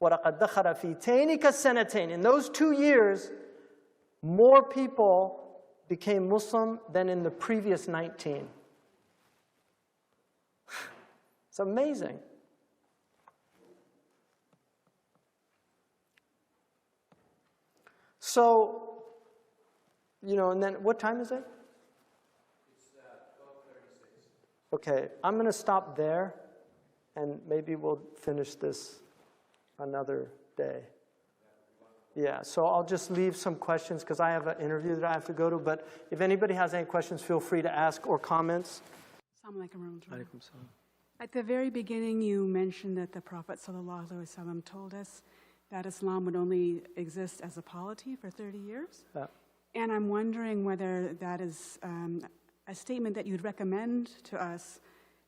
S1: وَلَقَدْ دَخَلَ فِي تَيْنِكَ السَّنَتَيْنِ. In those 2 years, more people became Muslim than in the previous 19. It's amazing. So, and then what time is it?
S2: It's 12:36.
S1: Okay, I'm going to stop there, and maybe we'll finish this another day. Yeah, so I'll just leave some questions because I have an interview that I have to go to. But if anybody has any questions, feel free to ask or comments.
S3: At the very beginning, you mentioned that the Prophet ﷺ told us that Islam would only exist as a polity for 30 years. And I'm wondering whether that is a statement that you'd recommend to us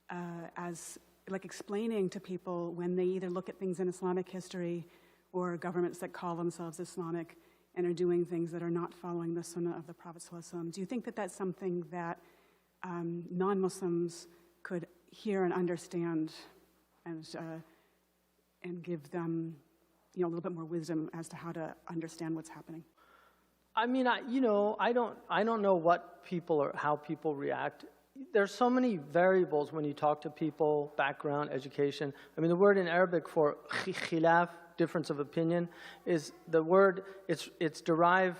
S3: as like explaining to people when they either look at things in Islamic history or governments that call themselves Islamic and are doing things that are not following the Sunnah of the Prophet ﷺ. Do you think that that's something that non-Muslims could hear and understand and give them a little bit more wisdom as to how to understand what's happening?
S1: I mean, I don't know what people or how people react. There's so many variables when you talk to people, background, education. I mean, the word in Arabic for khilaf, difference of opinion, is the word, it's derived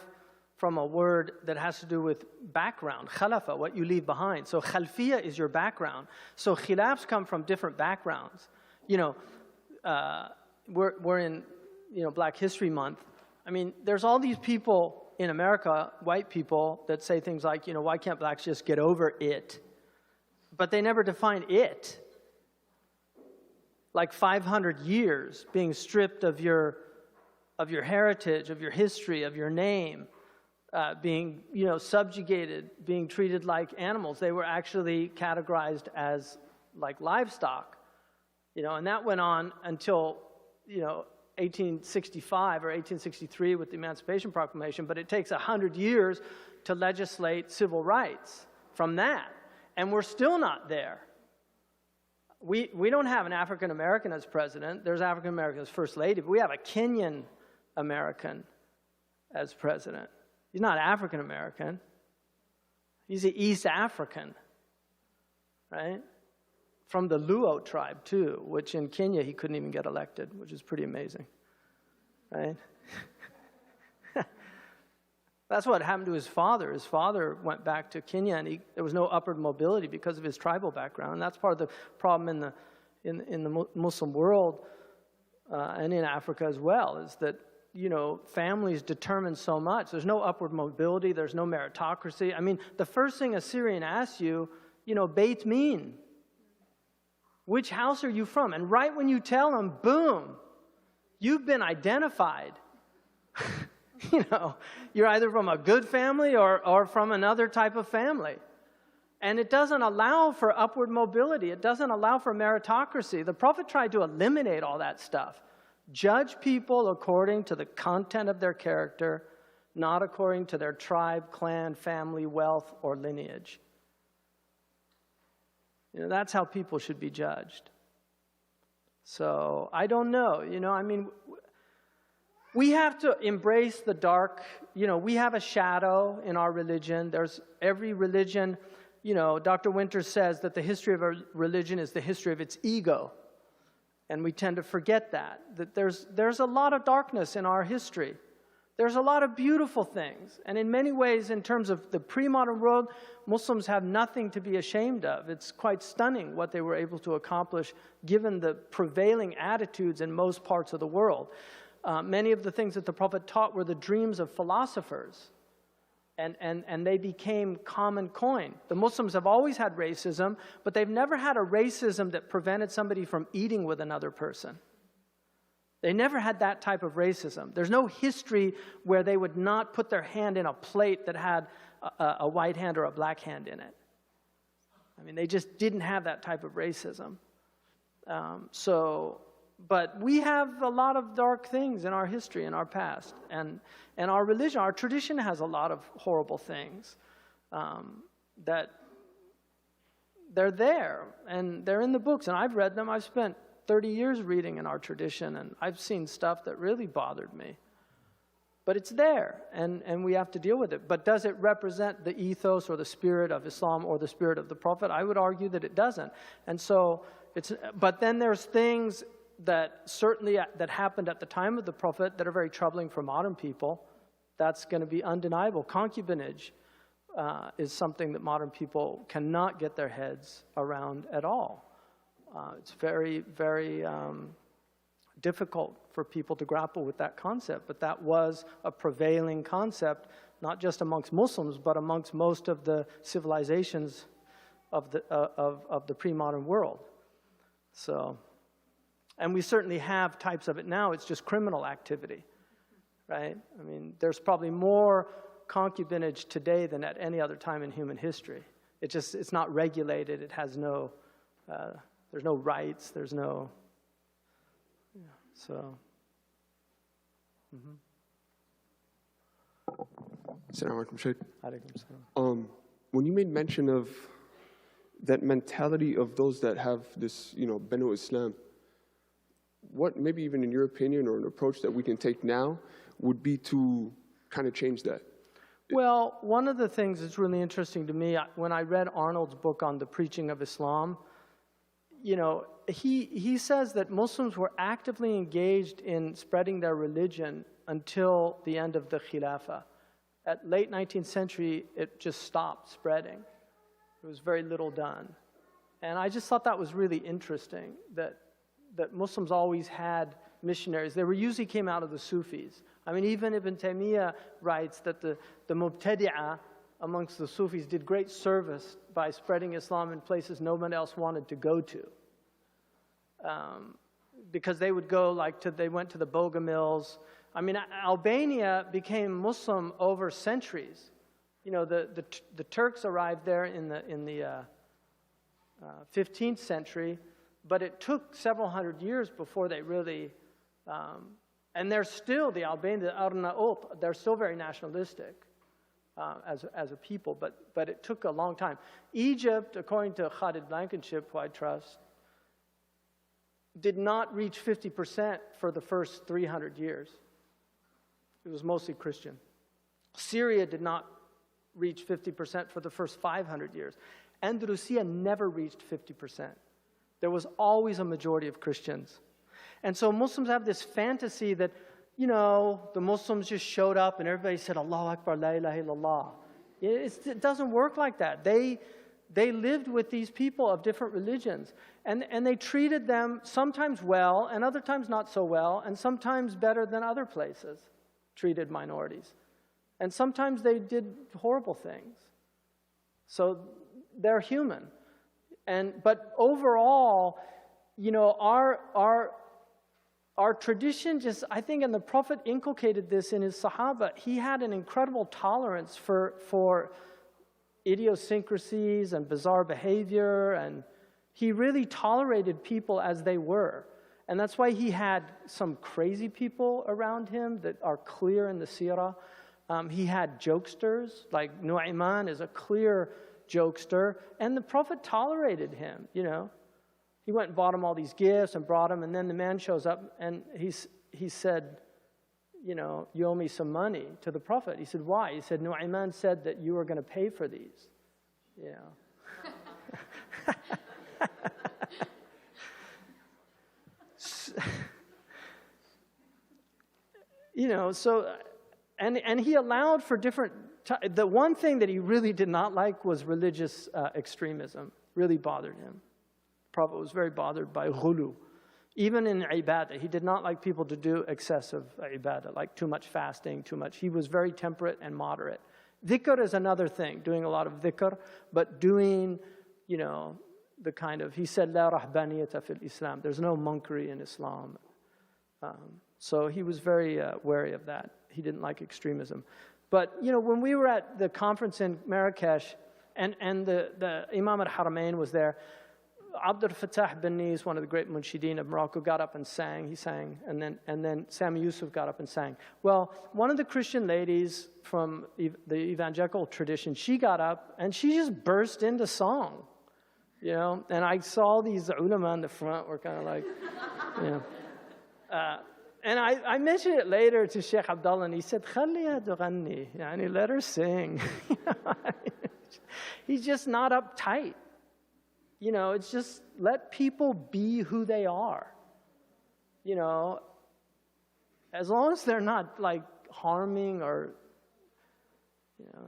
S1: from a word that has to do with background, khalafa, what you leave behind. So khalfiyya is your background. So khilafs come from different backgrounds. We're in, Black History Month. I mean, there's all these people in America, white people, that say things like, why can't blacks just get over it? But they never define it. Like 500 years being stripped of your heritage, of your history, of your name, being, subjugated, being treated like animals. They were actually categorized as like livestock, and that went on until, 1865 or 1863 with the Emancipation Proclamation, but it takes 100 years to legislate civil rights from that, and we're still not there. We don't have an African American as president. There's African American as first lady, but we have a Kenyan American as president. He's not African American. He's an East African, right? From the Luo tribe, too, which in Kenya he couldn't even get elected, which is pretty amazing, right? That's what happened to his father. His father went back to Kenya, and there was no upward mobility because of his tribal background. And that's part of the problem in the Muslim world and in Africa as well, is that, families determine so much. There's no upward mobility. There's no meritocracy. I mean, the first thing a Syrian asks you, Beit Min. Which house are you from? And right when you tell them, boom, you've been identified. You're either from a good family or from another type of family. And it doesn't allow for upward mobility. It doesn't allow for meritocracy. The Prophet tried to eliminate all that stuff. Judge people according to the content of their character, not according to their tribe, clan, family, wealth, or lineage. That's how people should be judged. So, I don't know. We have to embrace the dark. We have a shadow in our religion. There's every religion. Dr. Winters says that the history of a religion is the history of its ego. And we tend to forget that there's a lot of darkness in our history. There's a lot of beautiful things. And in many ways, in terms of the pre-modern world, Muslims have nothing to be ashamed of. It's quite stunning what they were able to accomplish given the prevailing attitudes in most parts of the world. Many of the things that the Prophet taught were the dreams of philosophers. And they became common coin. The Muslims have always had racism, but they've never had a racism that prevented somebody from eating with another person. They never had that type of racism. There's no history where they would not put their hand in a plate that had a white hand or a black hand in it. I mean, they just didn't have that type of racism. But we have a lot of dark things in our history, in our past. And our religion, our tradition has a lot of horrible things that they're there. And they're in the books. And I've read them. I've spent 30 years reading in our tradition. And I've seen stuff that really bothered me. But it's there. And we have to deal with it. But does it represent the ethos or the spirit of Islam or the spirit of the Prophet? I would argue that it doesn't. And so, but then there's things that certainly that happened at the time of the Prophet that are very troubling for modern people. That's going to be undeniable. Concubinage is something that modern people cannot get their heads around at all. It's very, very difficult for people to grapple with that concept, but that was a prevailing concept, not just amongst Muslims, but amongst most of the civilizations of the pre-modern world. So, and we certainly have types of it now. It's just criminal activity, right? I mean, there's probably more concubinage today than at any other time in human history. It's not regulated. It has no, there's no rights. There's no, yeah, so.
S4: Assalamu alaikum, Sheikh.
S1: Alaikum salam.
S4: When you made mention of that mentality of those that have this, Banu Islam, what, maybe even in your opinion or an approach that we can take now would be to kind of change that?
S1: Well, one of the things that's really interesting to me, when I read Arnold's book on the preaching of Islam, he says that Muslims were actively engaged in spreading their religion until the end of the Khilafah. At late 19th century, it just stopped spreading. There was very little done. And I just thought that was really interesting, that Muslims always had missionaries. They usually came out of the Sufis. I mean, even Ibn Taymiyyah writes that the Mubtadi'ah amongst the Sufis did great service by spreading Islam in places no one else wanted to go to. Because they would go they went to the Bogomils. I mean, Albania became Muslim over centuries. The Turks arrived there in the 15th century, but it took several hundred years before they really, and they're still, the Albanians, the Arnaut, they're still very nationalistic as a people, but it took a long time. Egypt, according to Khalid Blankenship, who I trust, did not reach 50% for the first 300 years. It was mostly Christian. Syria did not reach 50% for the first 500 years. Andalusia never reached 50%. There was always a majority of Christians. And so Muslims have this fantasy that, the Muslims just showed up and everybody said, Allahu Akbar, la ilaha illallah. It doesn't work like that. They lived with these people of different religions. And they treated them sometimes well and other times not so well, and sometimes better than other places treated minorities. And sometimes they did horrible things. So they're human. But overall, our tradition just, I think, and the Prophet inculcated this in his Sahaba, he had an incredible tolerance for idiosyncrasies and bizarre behavior, and he really tolerated people as they were. And that's why he had some crazy people around him that are clear in the seerah. He had jokesters, like Nu'ayman is a clear jokester, and the Prophet tolerated him, He went and bought him all these gifts and brought him, and then the man shows up and he said, you owe me some money to the Prophet. He said, why? He said, Nu'ayman said that you were going to pay for these. So, And he allowed for different, the one thing that he really did not like was religious extremism, really bothered him. The Prophet was very bothered by ghulu. Even in ibadah, he did not like people to do excessive ibadah, like too much fasting, too much. He was very temperate and moderate. Dhikr is another thing, doing a lot of dhikr, but doing, you know, the kind of, he said, la rahbaniyata fil Islam. There's no monkery in Islam. So he was very wary of that. He didn't like extremism. But, you know, when we were at the conference in Marrakech, and the Imam al-Haramain was there, Abdul Fattah bin Nis, one of the great munshideen of Morocco, got up and sang. He sang, and then Sam Yusuf got up and sang. Well, one of the Christian ladies from the evangelical tradition, she got up, and she just burst into song, you know. And I saw these ulama in the front were kind of like, you know. And I mentioned it later to Sheikh Abdullah, and he said, "Khaliha tughanni," yani let her sing. He's just not uptight. You know, it's just let people be who they are. You know, as long as they're not like harming or, you know.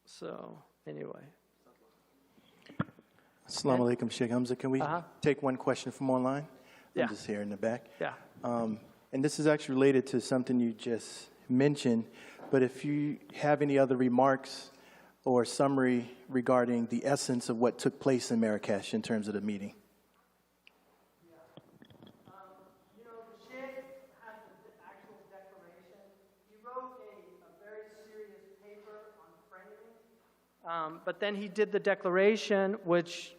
S1: So anyway.
S5: Assalamu alaikum, Sheikh Hamza. Can we take one question from online?
S1: Yeah.
S5: I'm just here in the back.
S1: Yeah.
S5: And this is actually related to something you just mentioned, but if you have any other remarks or summary regarding the essence of what took place in Marrakech in terms of the meeting.
S1: You know, the Sheikh had the actual declaration. He wrote a very serious paper on framing, but then he did the declaration, which,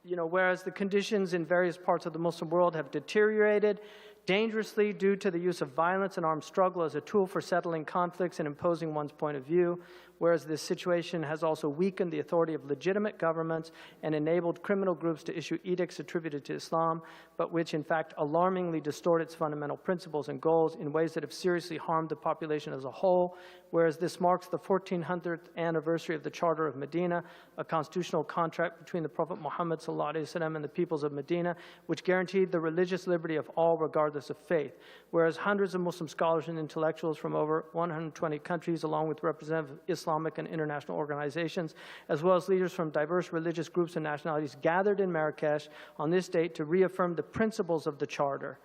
S1: you know, whereas the conditions in various parts of the Muslim world have deteriorated dangerously due to the use of violence and armed struggle as a tool for settling conflicts and imposing one's point of view, whereas this situation has also weakened the authority of legitimate governments and enabled criminal groups to issue edicts attributed to Islam, but which in fact alarmingly distort its fundamental principles and goals in ways that have seriously harmed the population as a whole, whereas this marks the 1400th anniversary of the Charter of Medina, a constitutional contract between the Prophet Muhammad ﷺ and the peoples of Medina, which guaranteed the religious liberty of all regardless of faith, whereas hundreds of Muslim scholars and intellectuals from over 120 countries, along with representatives of Islamic and international organizations, as well as leaders from diverse religious groups and nationalities, gathered in Marrakech on this date to reaffirm the principles of the Charter.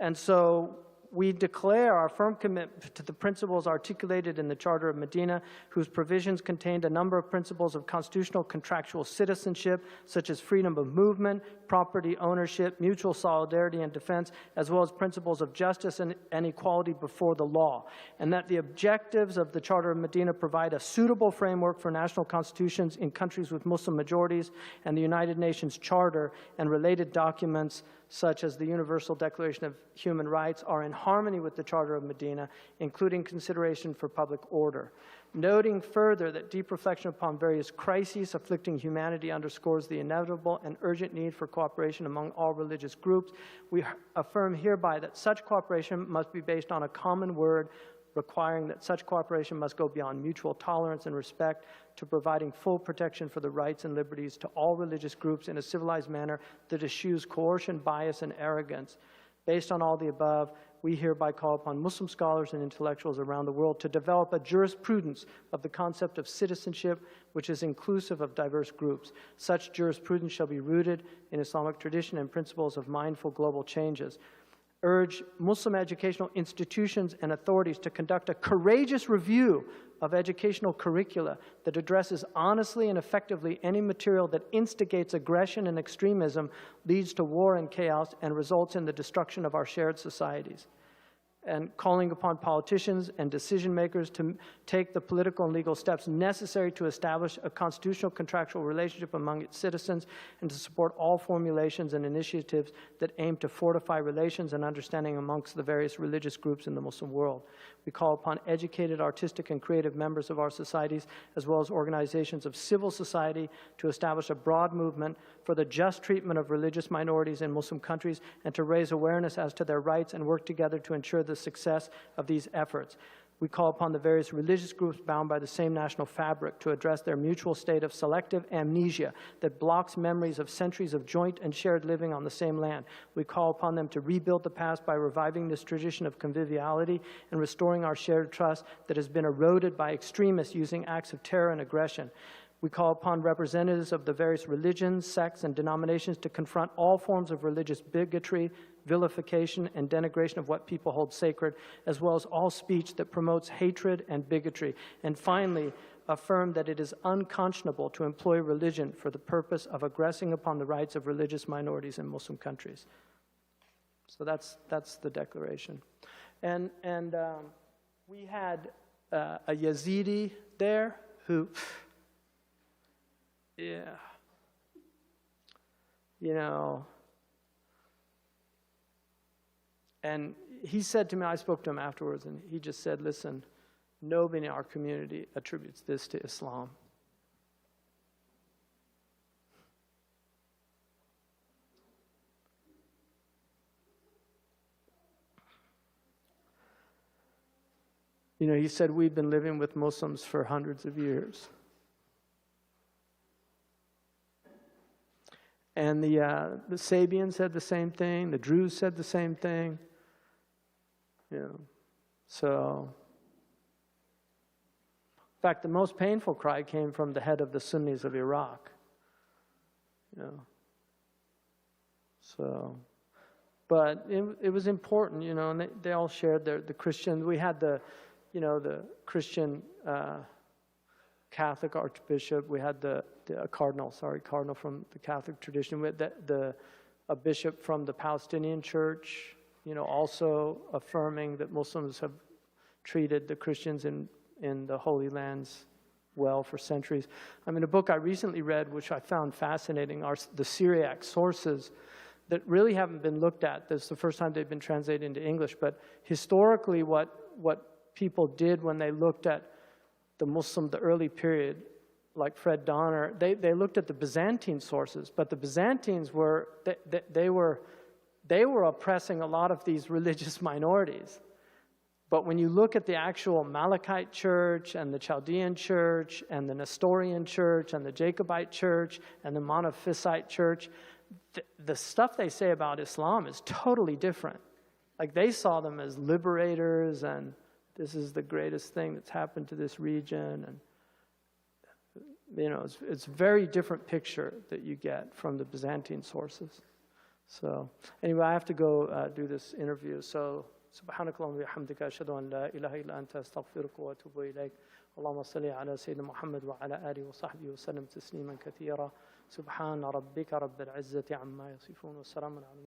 S1: And so we declare our firm commitment to the principles articulated in the Charter of Medina, whose provisions contained a number of principles of constitutional contractual citizenship, such as freedom of movement, property ownership, mutual solidarity and defense, as well as principles of justice and equality before the law, and that the objectives of the Charter of Medina provide a suitable framework for national constitutions in countries with Muslim majorities, and the United Nations Charter and related documents such as the Universal Declaration of Human Rights are in harmony with the Charter of Medina, including consideration for public order. Noting further that deep reflection upon various crises afflicting humanity underscores the inevitable and urgent need for cooperation among all religious groups, we affirm hereby that such cooperation must be based on a common word, requiring that such cooperation must go beyond mutual tolerance and respect to providing full protection for the rights and liberties to all religious groups in a civilized manner that eschews coercion, bias, and arrogance. Based on all the above, we hereby call upon Muslim scholars and intellectuals around the world to develop a jurisprudence of the concept of citizenship which is inclusive of diverse groups. Such jurisprudence shall be rooted in Islamic tradition and principles of mindful global changes. Urge Muslim educational institutions and authorities to conduct a courageous review of educational curricula that addresses honestly and effectively any material that instigates aggression and extremism, leads to war and chaos, and results in the destruction of our shared societies. And calling upon politicians and decision makers to take the political and legal steps necessary to establish a constitutional contractual relationship among its citizens and to support all formulations and initiatives that aim to fortify relations and understanding amongst the various religious groups in the Muslim world. We call upon educated, artistic, and creative members of our societies, as well as organizations of civil society, to establish a broad movement for the just treatment of religious minorities in Muslim countries and to raise awareness as to their rights and work together to ensure the success of these efforts. We call upon the various religious groups bound by the same national fabric to address their mutual state of selective amnesia that blocks memories of centuries of joint and shared living on the same land. We call upon them to rebuild the past by reviving this tradition of conviviality and restoring our shared trust that has been eroded by extremists using acts of terror and aggression. We call upon representatives of the various religions, sects, and denominations to confront all forms of religious bigotry, vilification, and denigration of what people hold sacred, as well as all speech that promotes hatred and bigotry. And finally, affirm that it is unconscionable to employ religion for the purpose of aggressing upon the rights of religious minorities in Muslim countries. So that's the declaration. And we had a Yazidi there who... Yeah, you know, and he said to me, I spoke to him afterwards, and he just said, listen, nobody in our community attributes this to Islam. You know, he said, we've been living with Muslims for hundreds of years. And the Sabians said the same thing. The Druze said the same thing. You know, so, in fact, the most painful cry came from the head of the Sunnis of Iraq. You know, so, but it was important, you know, and they all shared the Christian. We had the Christian Catholic Archbishop. We had the cardinal from the Catholic tradition. We had a bishop from the Palestinian Church, you know, also affirming that Muslims have treated the Christians in the Holy Lands well for centuries. I mean, a book I recently read, which I found fascinating, are the Syriac sources that really haven't been looked at. This is the first time they've been translated into English. But historically, what people did when they looked at the early period, like Fred Donner, they looked at the Byzantine sources, but the Byzantines were oppressing a lot of these religious minorities. But when you look at the actual Malachite church and the Chaldean church and the Nestorian church and the Jacobite church and the Monophysite church, the stuff they say about Islam is totally different. Like, they saw them as liberators, and this is the greatest thing that's happened to this region. And, you know, it's a very different picture that you get from the Byzantine sources. So, anyway, I have to go do this interview. So, سبحانك اللهم وبحمدك أشهد أن لا إله إلا أنت أستغفرك وأتوب إليك اللهم صل على سيدنا محمد وعلى آله وصحبه وسلم تسليما كثيرا سبحان ربك رب العزة عما يصفون والسلام على